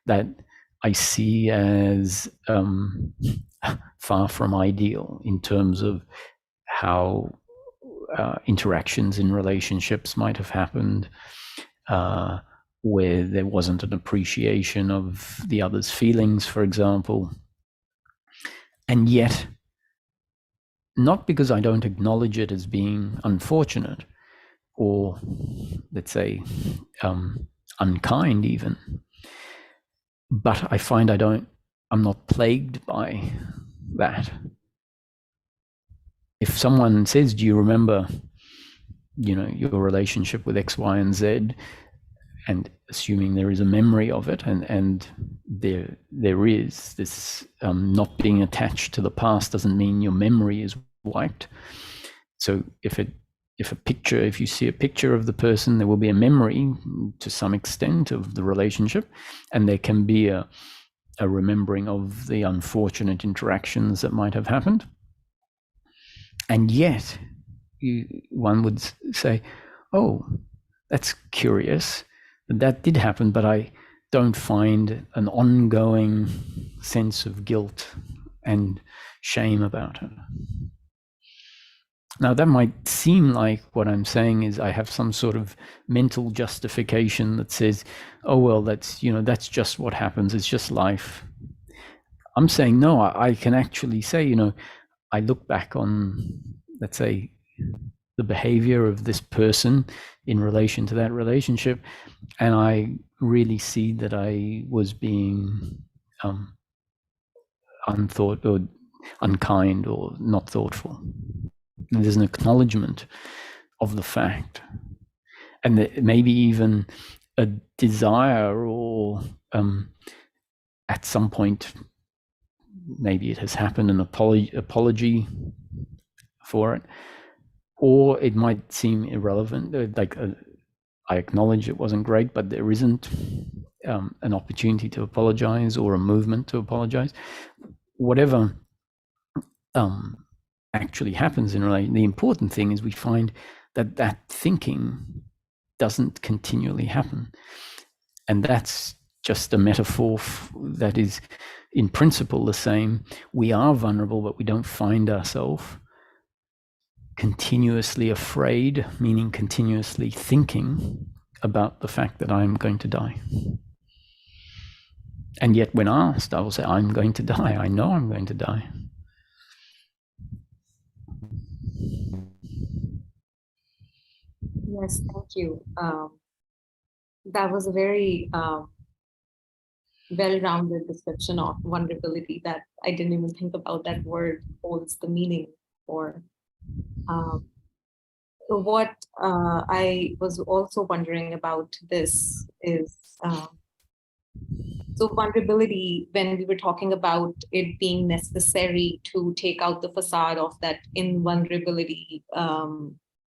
that I see as far from ideal in terms of how interactions in relationships might have happened, where there wasn't an appreciation of the other's feelings, for example. And yet not because I don't acknowledge it as being unfortunate or, let's say, unkind even, but I find I'm not plagued by that. If someone says, do you remember, your relationship with X, Y, and Z, and assuming there is a memory of it, and there is this not being attached to the past doesn't mean your memory is wiped. So if you see a picture of the person, there will be a memory to some extent of the relationship, and there can be a remembering of the unfortunate interactions that might have happened. And yet one would say, oh, that's curious, that did happen, but I don't find an ongoing sense of guilt and shame about it. Now, that might seem like what I'm saying is I have some sort of mental justification that says, oh, well, that's just what happens. It's just life. I'm saying, no, I can actually say, I look back on, let's say, the behavior of this person in relation to that relationship, and I really see that I was being unthought or unkind or not thoughtful. And there's an acknowledgement of the fact, and maybe even a desire, or at some point, maybe it has happened, an apology for it, or it might seem irrelevant. Like I acknowledge it wasn't great, but there isn't an opportunity to apologize or a movement to apologize. Whatever actually happens in relation, the important thing is we find that thinking doesn't continually happen, and that's just a metaphor that is in principle the same. We are vulnerable, but we don't find ourselves continuously afraid, meaning continuously thinking about the fact that I'm going to die. And yet when asked, I will say, I'm going to die. I know I'm going to die. Yes, thank you. That was a very well-rounded description of vulnerability that I didn't even think about that word holds the meaning for. So what I was also wondering about this is, so vulnerability, when we were talking about it being necessary to take out the facade of that invulnerability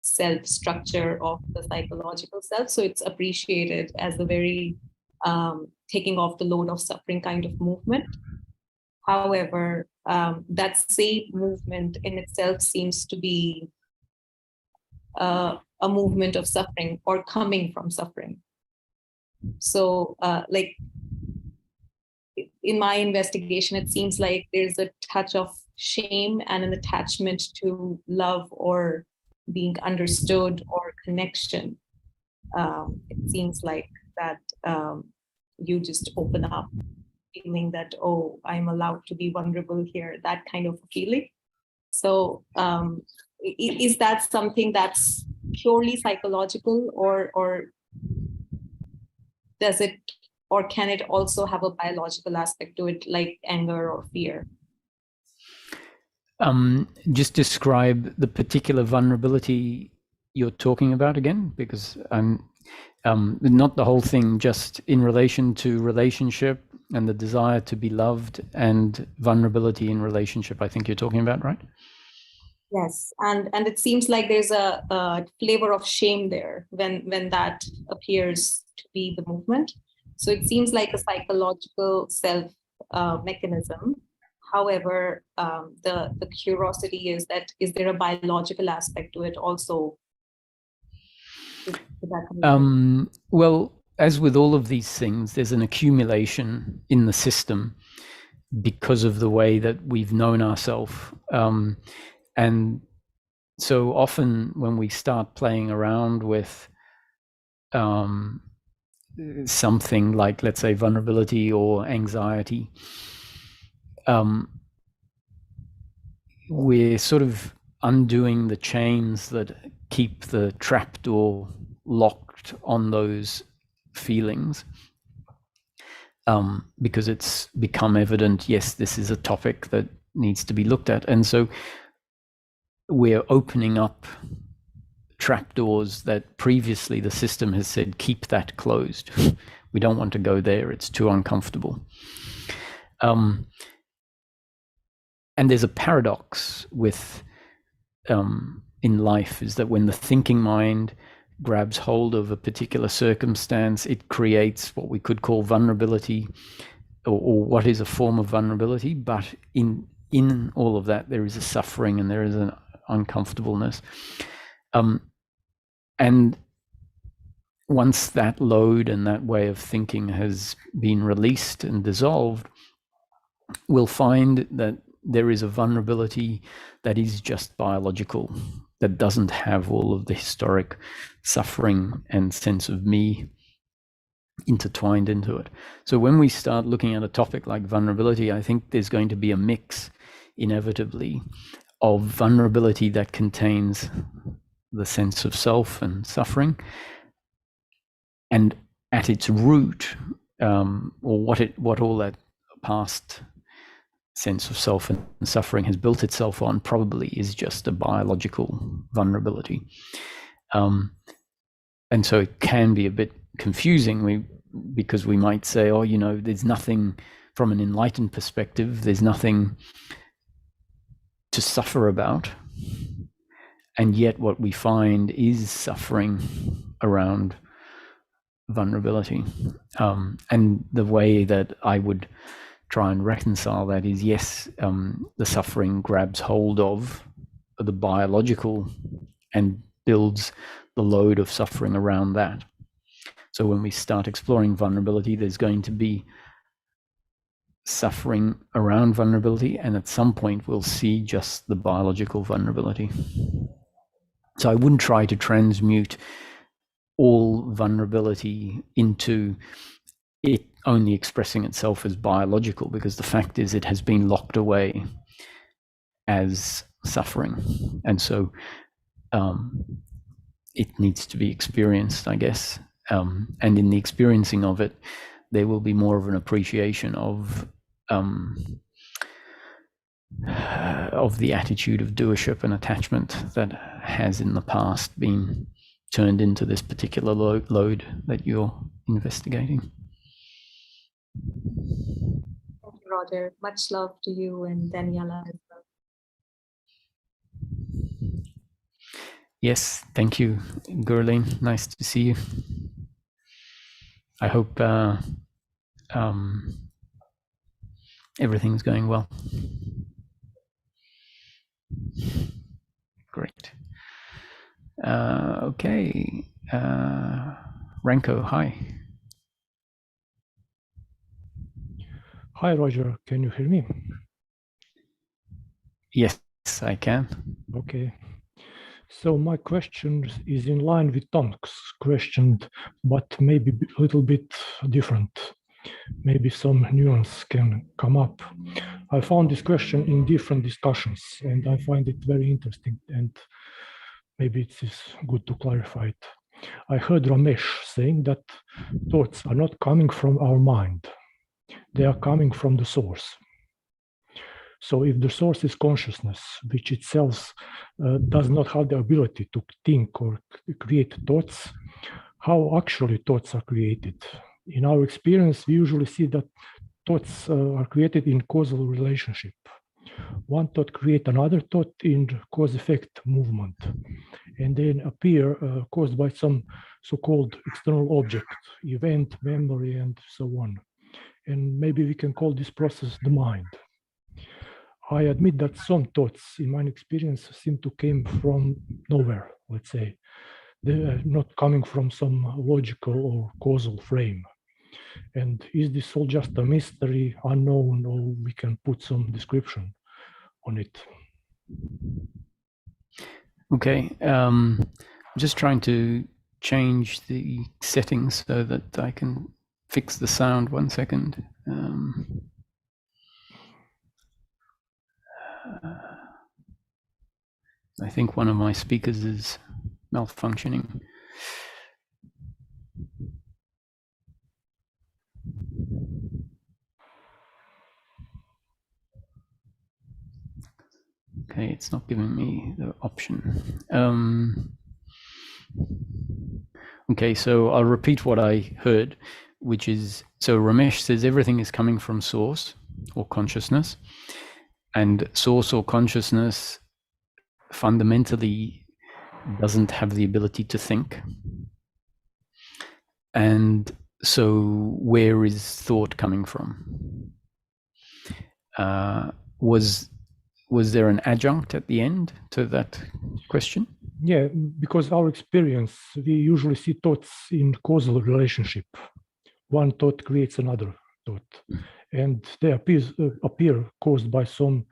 self-structure of the psychological self, so it's appreciated as a very taking off the load of suffering kind of movement. However, that same movement in itself seems to be a movement of suffering or coming from suffering. So like in my investigation, it seems like there's a touch of shame and an attachment to love or being understood or connection. It seems like that you just open up, feeling that, oh, I'm allowed to be vulnerable here, that kind of feeling. So is that something that's purely psychological, or does it, or can it also have a biological aspect to it, like anger or fear? Just describe the particular vulnerability you're talking about again, because not the whole thing, just in relation to relationship and the desire to be loved and vulnerability in relationship, I think you're talking about, right? Yes, and it seems like there's a flavor of shame there when that appears to be the movement. So it seems like a psychological self mechanism. However, the curiosity is that, is there a biological aspect to it also? Well, as with all of these things, there's an accumulation in the system because of the way that we've known ourselves. And so often when we start playing around with something like, let's say, vulnerability or anxiety, we're sort of undoing the chains that keep the trapdoor locked on those feelings, because it's become evident, yes, this is a topic that needs to be looked at. And so we're opening up trapdoors that previously the system has said, keep that closed. We don't want to go there. It's too uncomfortable. And there's a paradox with in life, is that when the thinking mind grabs hold of a particular circumstance, it creates what we could call vulnerability, or what is a form of vulnerability. But in all of that, there is a suffering and there is an uncomfortableness. And once that load and that way of thinking has been released and dissolved, we'll find that there is a vulnerability that is just biological, that doesn't have all of the historic suffering and sense of me intertwined into it. So when we start looking at a topic like vulnerability, I think there's going to be a mix, inevitably, of vulnerability that contains the sense of self and suffering, and at its root, or what all that past sense of self and suffering has built itself on, probably is just a biological vulnerability. And so it can be a bit confusing, because we might say, oh, there's nothing, from an enlightened perspective, there's nothing to suffer about. And yet what we find is suffering around vulnerability. And the way that I would try and reconcile that is, yes, the suffering grabs hold of the biological and builds the load of suffering around that. So when we start exploring vulnerability, there's going to be suffering around vulnerability, and at some point we'll see just the biological vulnerability. So I wouldn't try to transmute all vulnerability into it only expressing itself as biological, because the fact is it has been locked away as suffering. And so it needs to be experienced, I guess. And in the experiencing of it, there will be more of an appreciation of the attitude of doership and attachment that has in the past been turned into this particular load that you're investigating. Thank you, Roger. Much love to you and Daniela as well. Yes, thank you, Gurleen. Nice to see you. I hope everything's going well. Great. Okay. Ranko, hi. Hi, Roger. Can you hear me? Yes, I can. Okay. So my question is in line with Tom's question, but maybe a little bit different. Maybe some nuance can come up. I found this question in different discussions, and I find it very interesting, and maybe it is good to clarify it. I heard Ramesh saying that thoughts are not coming from our mind. They are coming from the source. So if the source is consciousness, which itself does not have the ability to think or create thoughts, how actually thoughts are created? In our experience, we usually see that thoughts are created in causal relationship. One thought creates another thought in cause-effect movement, and then appear caused by some so-called external object, event, memory, and so on. And maybe we can call this process the mind. I admit that some thoughts, in my experience, seem to came from nowhere, let's say. They are not coming from some logical or causal frame. And is this all just a mystery, unknown, or we can put some description on it? Okay. I'm just trying to change the settings so that I can fix the sound. 1 second. I think one of my speakers is malfunctioning. Okay, it's not giving me the option. Okay, so I'll repeat what I heard, which is, so Ramesh says everything is coming from source or consciousness, and source or consciousness fundamentally doesn't have the ability to think. And so where is thought coming from? Was there an adjunct at the end to that question? Yeah, because our experience, we usually see thoughts in causal relationship. One thought creates another thought, and they appear caused by some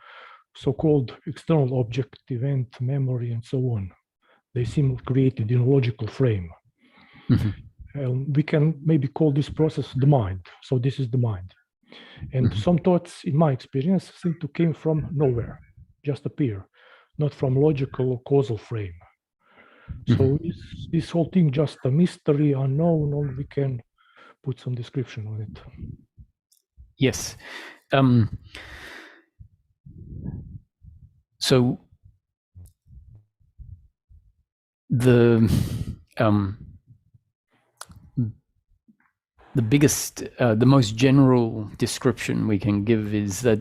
so-called external object, event, memory, and so on. They seem created in a logical frame. We can maybe call this process the mind. So this is the mind. And some thoughts, in my experience, seem to came from nowhere, just appear, not from logical or causal frame. So is this whole thing just a mystery, unknown, or we can put some description on it? Yes. So the biggest, the most general description we can give is that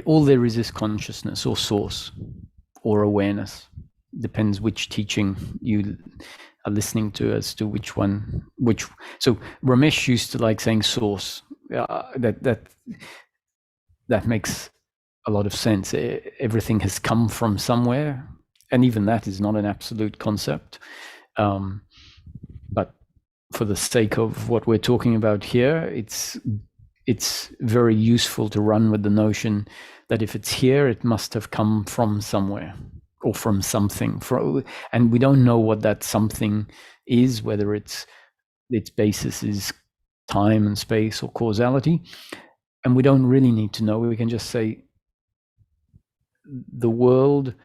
all there is consciousness or source or awareness. Depends which teaching you are listening to as to which one. So Ramesh used to like saying source. That makes a lot of sense. Everything has come from somewhere, and even that is not an absolute concept. But for the sake of what we're talking about here, it's very useful to run with the notion that if it's here, it must have come from somewhere or from something. And we don't know what that something is, whether its basis is time and space or causality. And we don't really need to know. We can just say the world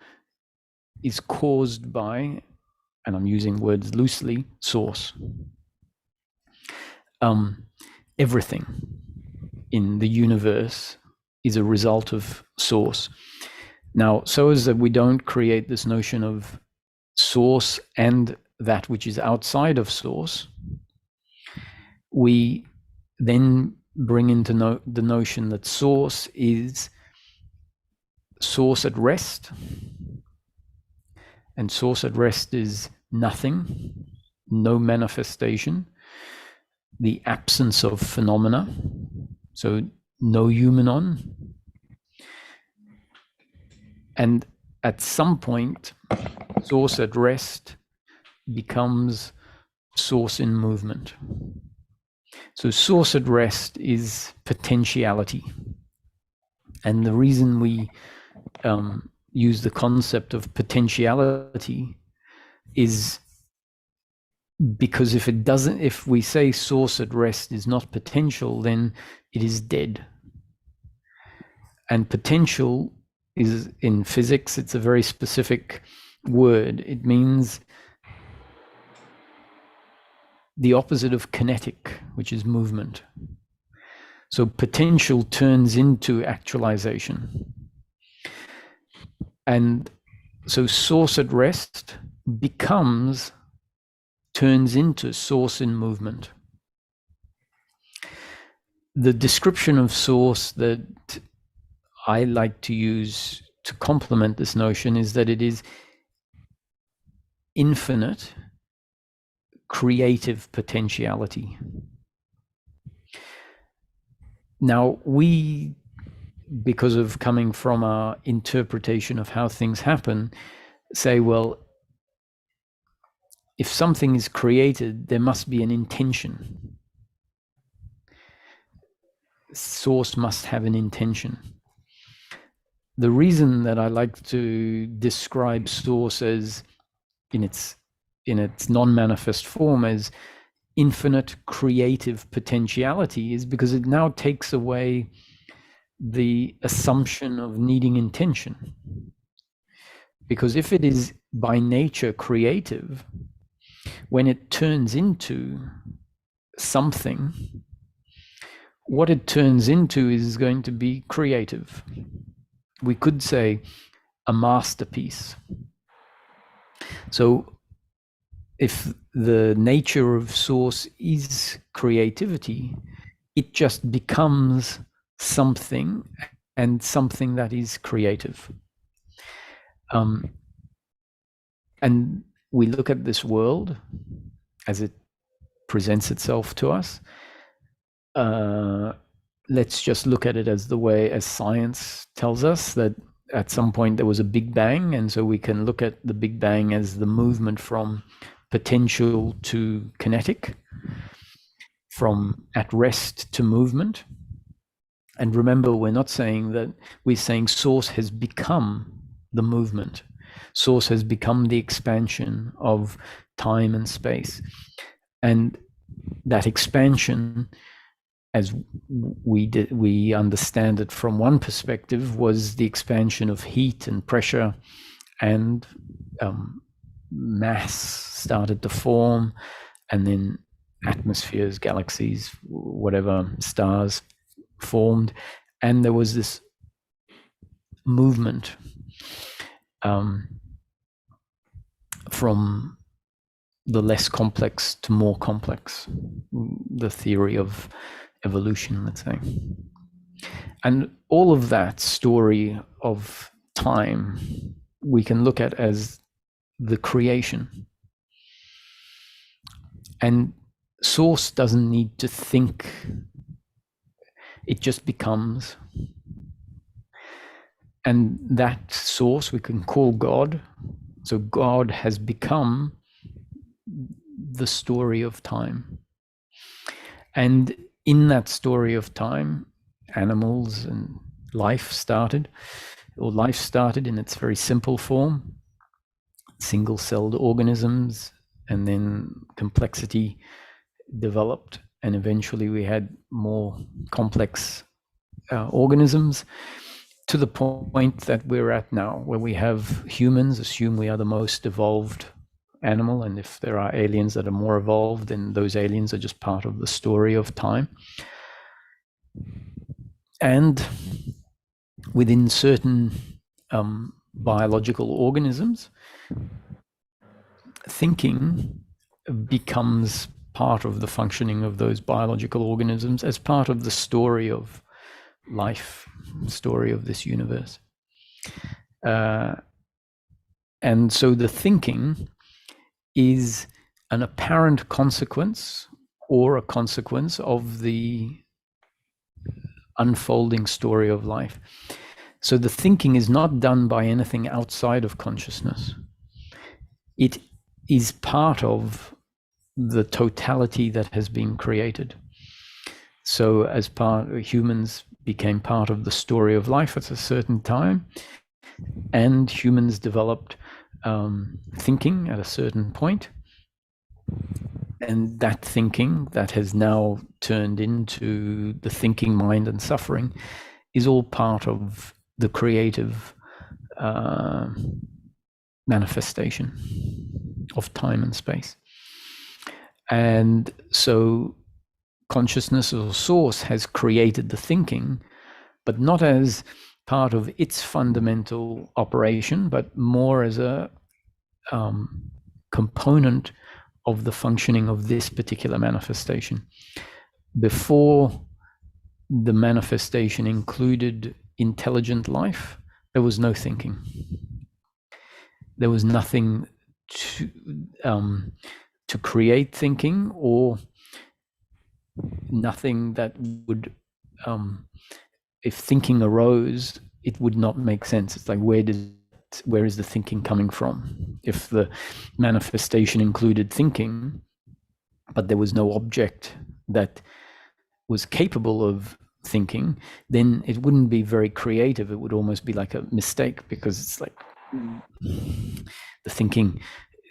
is caused by, and I'm using words loosely, source. Everything in the universe is a result of source. Now, so as that we don't create this notion of source and that which is outside of source, we then bring into the notion that source is source at rest, and source at rest is nothing, no manifestation, the absence of phenomena, so no humanon. And at some point, source at rest becomes source in movement. So source at rest is potentiality. And the reason we use the concept of potentiality is because if we say source at rest is not potential, then it is dead. And potential is, in physics, it's a very specific word. It means the opposite of kinetic, which is movement. So potential turns into actualization. And so source at rest turns into source in movement. The description of source that I like to use to complement this notion is that it is infinite creative potentiality. Now, we, because of coming from our interpretation of how things happen, say, well, if something is created, there must be an intention. Source must have an intention. The reason that I like to describe source as in its non-manifest form as infinite creative potentiality is because it now takes away the assumption of needing intention. Because if it is by nature creative, when it turns into something, what it turns into is going to be creative. We could say a masterpiece. So if the nature of source is creativity, it just becomes something, and something that is creative. And we look at this world as it presents itself to us. Let's just look at it as the way as science tells us that at some point there was a Big Bang, and so we can look at the Big Bang as the movement from potential to kinetic, from at rest to movement. And remember, we're not saying that, we're saying source has become the movement. Source has become the expansion of time and space. And that expansion, as we understand it from one perspective, was the expansion of heat and pressure, and mass started to form, and then atmospheres, galaxies, whatever, stars formed, and there was this movement from the less complex to more complex, the theory of evolution, let's say. And all of that story of time we can look at as the creation. And source doesn't need to think, it just becomes. And that source we can call God. So God has become the story of time. And in that story of time, animals and life started in its very simple form, single-celled organisms, and then complexity developed, and eventually we had more complex organisms, to the point that we're at now, where we have humans. Assume we are the most evolved animal, and if there are aliens that are more evolved, then those aliens are just part of the story of time. And within certain biological organisms, thinking becomes part of the functioning of those biological organisms as part of the story of life, story of this universe. And so the thinking is an apparent consequence or a consequence of the unfolding story of life. So the thinking is not done by anything outside of consciousness. It is part of the totality that has been created. So as humans became part of the story of life at a certain time, and humans developed thinking at a certain point, and that thinking that has now turned into the thinking mind and suffering is all part of the creative manifestation of time and space. And so consciousness or source has created the thinking, but not as part of its fundamental operation, but more as a component of the functioning of this particular manifestation. Before the manifestation included intelligent life, there was no thinking. There was nothing to create thinking, or nothing that would, if thinking arose, it would not make sense. It's like, where is the thinking coming from? If the manifestation included thinking, but there was no object that was capable of thinking, then it wouldn't be very creative. It would almost be like a mistake, because it's like the thinking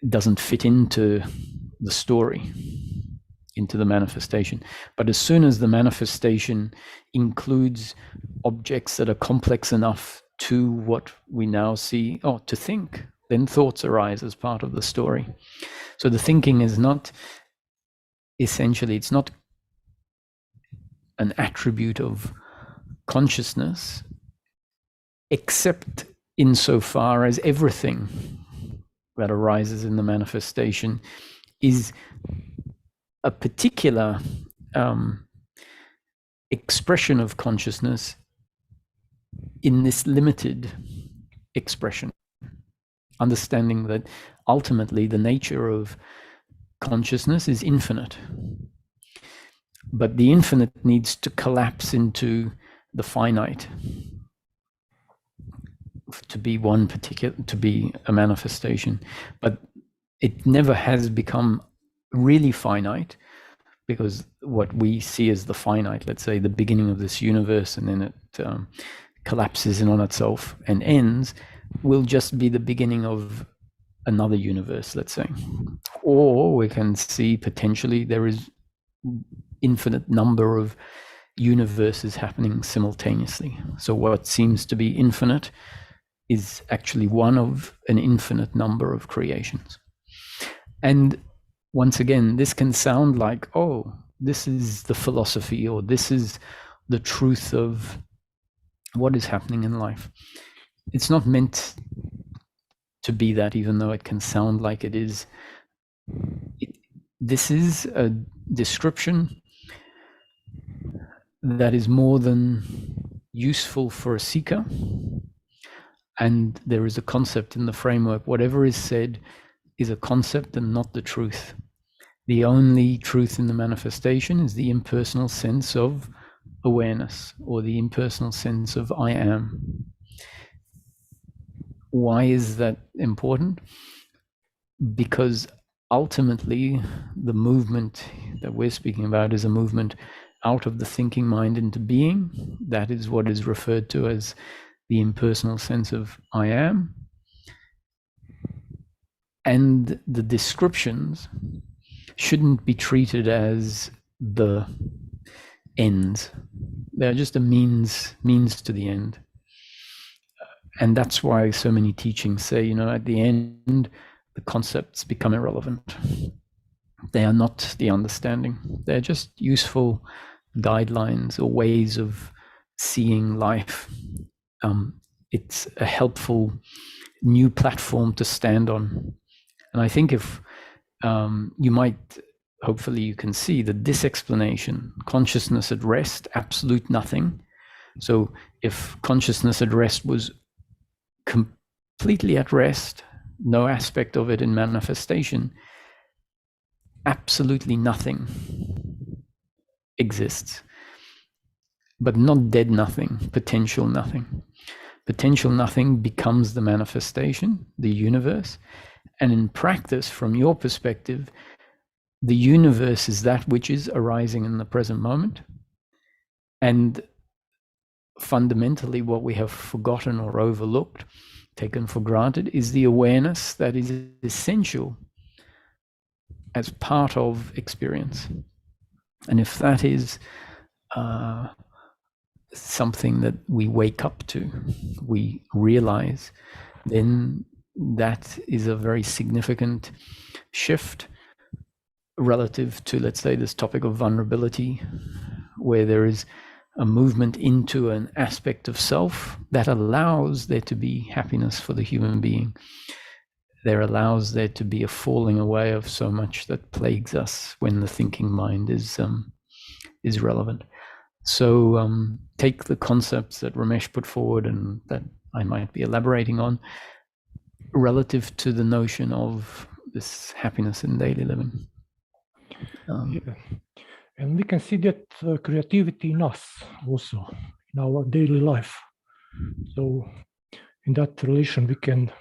doesn't fit into the story, into the manifestation. But as soon as the manifestation includes objects that are complex enough to what we now see, to think. Then thoughts arise as part of the story. So the thinking is not, essentially, it's not an attribute of consciousness, except insofar as everything that arises in the manifestation is a particular expression of consciousness in this limited expression. Understanding that ultimately the nature of consciousness is infinite. But the infinite needs to collapse into the finite to be to be a manifestation. But it never has become really finite, because what we see as the finite, let's say the beginning of this universe, and then it collapses in on itself and ends, will just be the beginning of another universe, let's say. Or we can see potentially there is infinite number of universes happening simultaneously. So what seems to be infinite is actually one of an infinite number of creations. And once again, this can sound like, oh, this is the philosophy, or this is the truth of what is happening in life. It's not meant to be that, even though it can sound like it is. This is a description that is more than useful for a seeker. And there is a concept in the framework. Whatever is said is a concept and not the truth. The only truth in the manifestation is the impersonal sense of awareness, or the impersonal sense of I am. Why is that important? Because ultimately the movement that we're speaking about is a movement out of the thinking mind into being. That is what is referred to as the impersonal sense of I am. And the descriptions shouldn't be treated as the ends. They're just a means to the end. And that's why so many teachings say, at the end, the concepts become irrelevant. They are not the understanding. They're just useful guidelines or ways of seeing life. It's a helpful new platform to stand on. And I think if you might, hopefully you can see that this explanation, consciousness at rest, absolute nothing. So if consciousness at rest was completely at rest, no aspect of it in manifestation, absolutely nothing exists. But not dead nothing, potential nothing. Potential nothing becomes the manifestation, the universe. And in practice, from your perspective, the universe is that which is arising in the present moment. And fundamentally, what we have forgotten or overlooked, taken for granted, is the awareness that is essential as part of experience. And if that is something that we wake up to, we realize, then that is a very significant shift relative to, let's say, this topic of vulnerability, where there is a movement into an aspect of self that allows there to be happiness for the human being. There allows there to be a falling away of so much that plagues us when the thinking mind is relevant. So take the concepts that Ramesh put forward and that I might be elaborating on relative to the notion of this happiness in daily living. Yeah. And we can see that creativity in us also, in our daily life. So in that relation, we can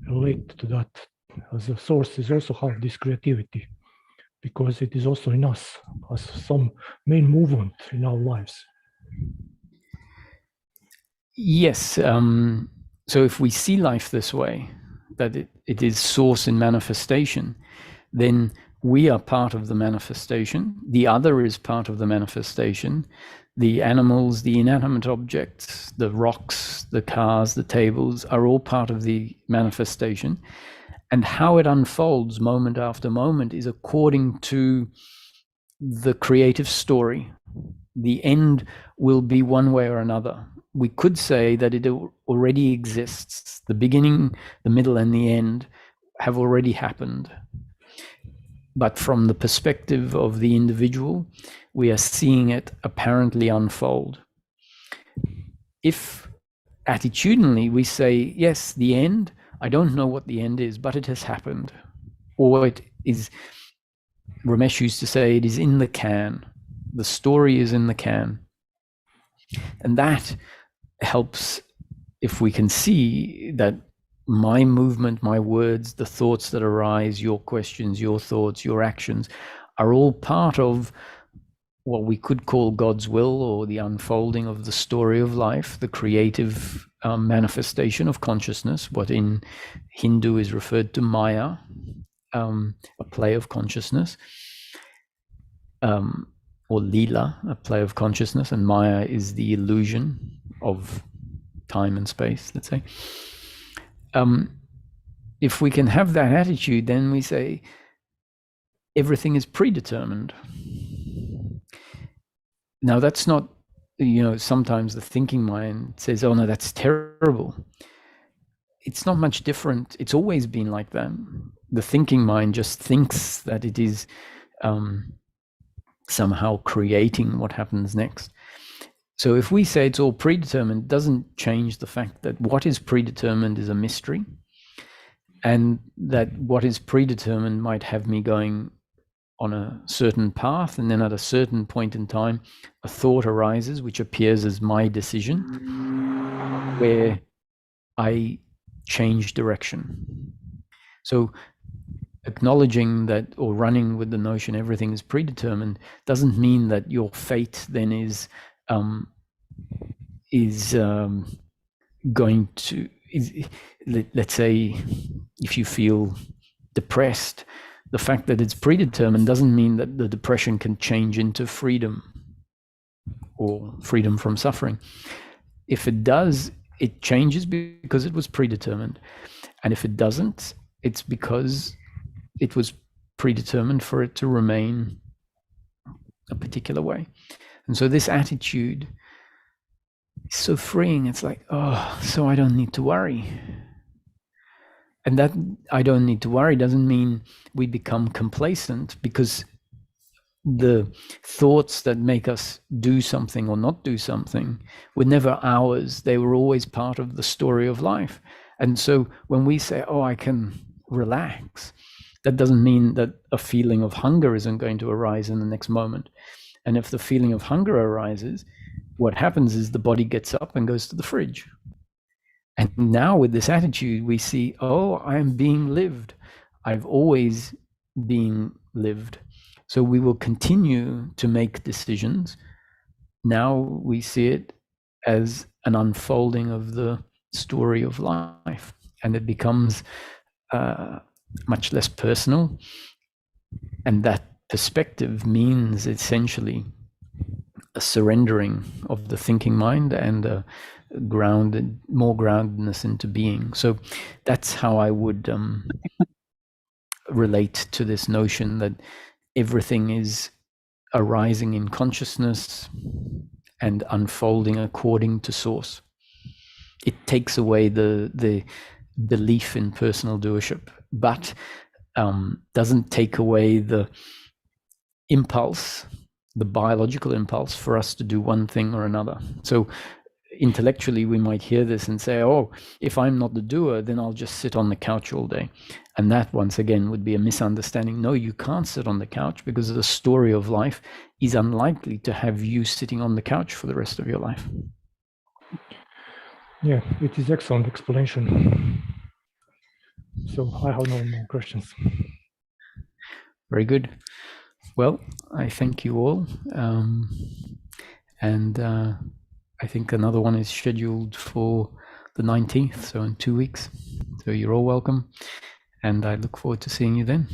relate to that as a source is also have this creativity, because it is also in us as some main movement in our lives. Yes. So if we see life this way, that it is source in manifestation, then we are part of the manifestation. The other is part of the manifestation. The animals, the inanimate objects, the rocks, the cars, the tables are all part of the manifestation. And how it unfolds moment after moment is according to the creative story. The end will be one way or another. We could say that it already exists. The beginning, the middle, and the end have already happened. But from the perspective of the individual, we are seeing it apparently unfold. If attitudinally we say, yes, the end, I don't know what the end is, but it has happened. Or it is, Ramesh used to say, it is in the can. The story is in the can. And that helps if we can see that my movement, my words, the thoughts that arise, your questions, your thoughts, your actions are all part of what we could call God's will, or the unfolding of the story of life, the creative manifestation of consciousness, what in Hindu is referred to Maya, a play of consciousness, or Lila, a play of consciousness, and Maya is the illusion of time and space, let's say. If we can have that attitude, then we say everything is predetermined. Now that's not, sometimes the thinking mind says, oh no, that's terrible. It's not much different. It's always been like that. The thinking mind just thinks that it is somehow creating what happens next. So if we say it's all predetermined, it doesn't change the fact that what is predetermined is a mystery, and that what is predetermined might have me going on a certain path, and then at a certain point in time, a thought arises which appears as my decision, where I change direction. So acknowledging that, or running with the notion everything is predetermined, doesn't mean that your fate then is going to, let's say, if you feel depressed, the fact that it's predetermined doesn't mean that the depression can change into freedom or freedom from suffering. If it does, it changes because it was predetermined. And if it doesn't, it's because it was predetermined for it to remain a particular way. And so this attitude is so freeing. It's like, oh, so I don't need to worry. And that I don't need to worry doesn't mean we become complacent, because the thoughts that make us do something or not do something were never ours. They were always part of the story of life. And so when we say, oh, I can relax, that doesn't mean that a feeling of hunger isn't going to arise in the next moment. And if the feeling of hunger arises, what happens is the body gets up and goes to the fridge. And now with this attitude, we see, oh, I am being lived. I've always been lived. So we will continue to make decisions. Now we see it as an unfolding of the story of life, and it becomes much less personal. And that perspective means essentially a surrendering of the thinking mind and a more groundedness into being. So that's how I would relate to this notion that everything is arising in consciousness and unfolding according to source. It takes away the belief in personal doership, but doesn't take away the impulse, the biological impulse for us to do one thing or another. So intellectually, we might hear this and say, oh, if I'm not the doer, then I'll just sit on the couch all day. And that, once again, would be a misunderstanding. No, you can't sit on the couch, because the story of life is unlikely to have you sitting on the couch for the rest of your life. Yeah, it is excellent explanation. So I have no more questions. Very good. Well, I thank you all. And I think another one is scheduled for the 19th, so in 2 weeks. So you're all welcome. And I look forward to seeing you then.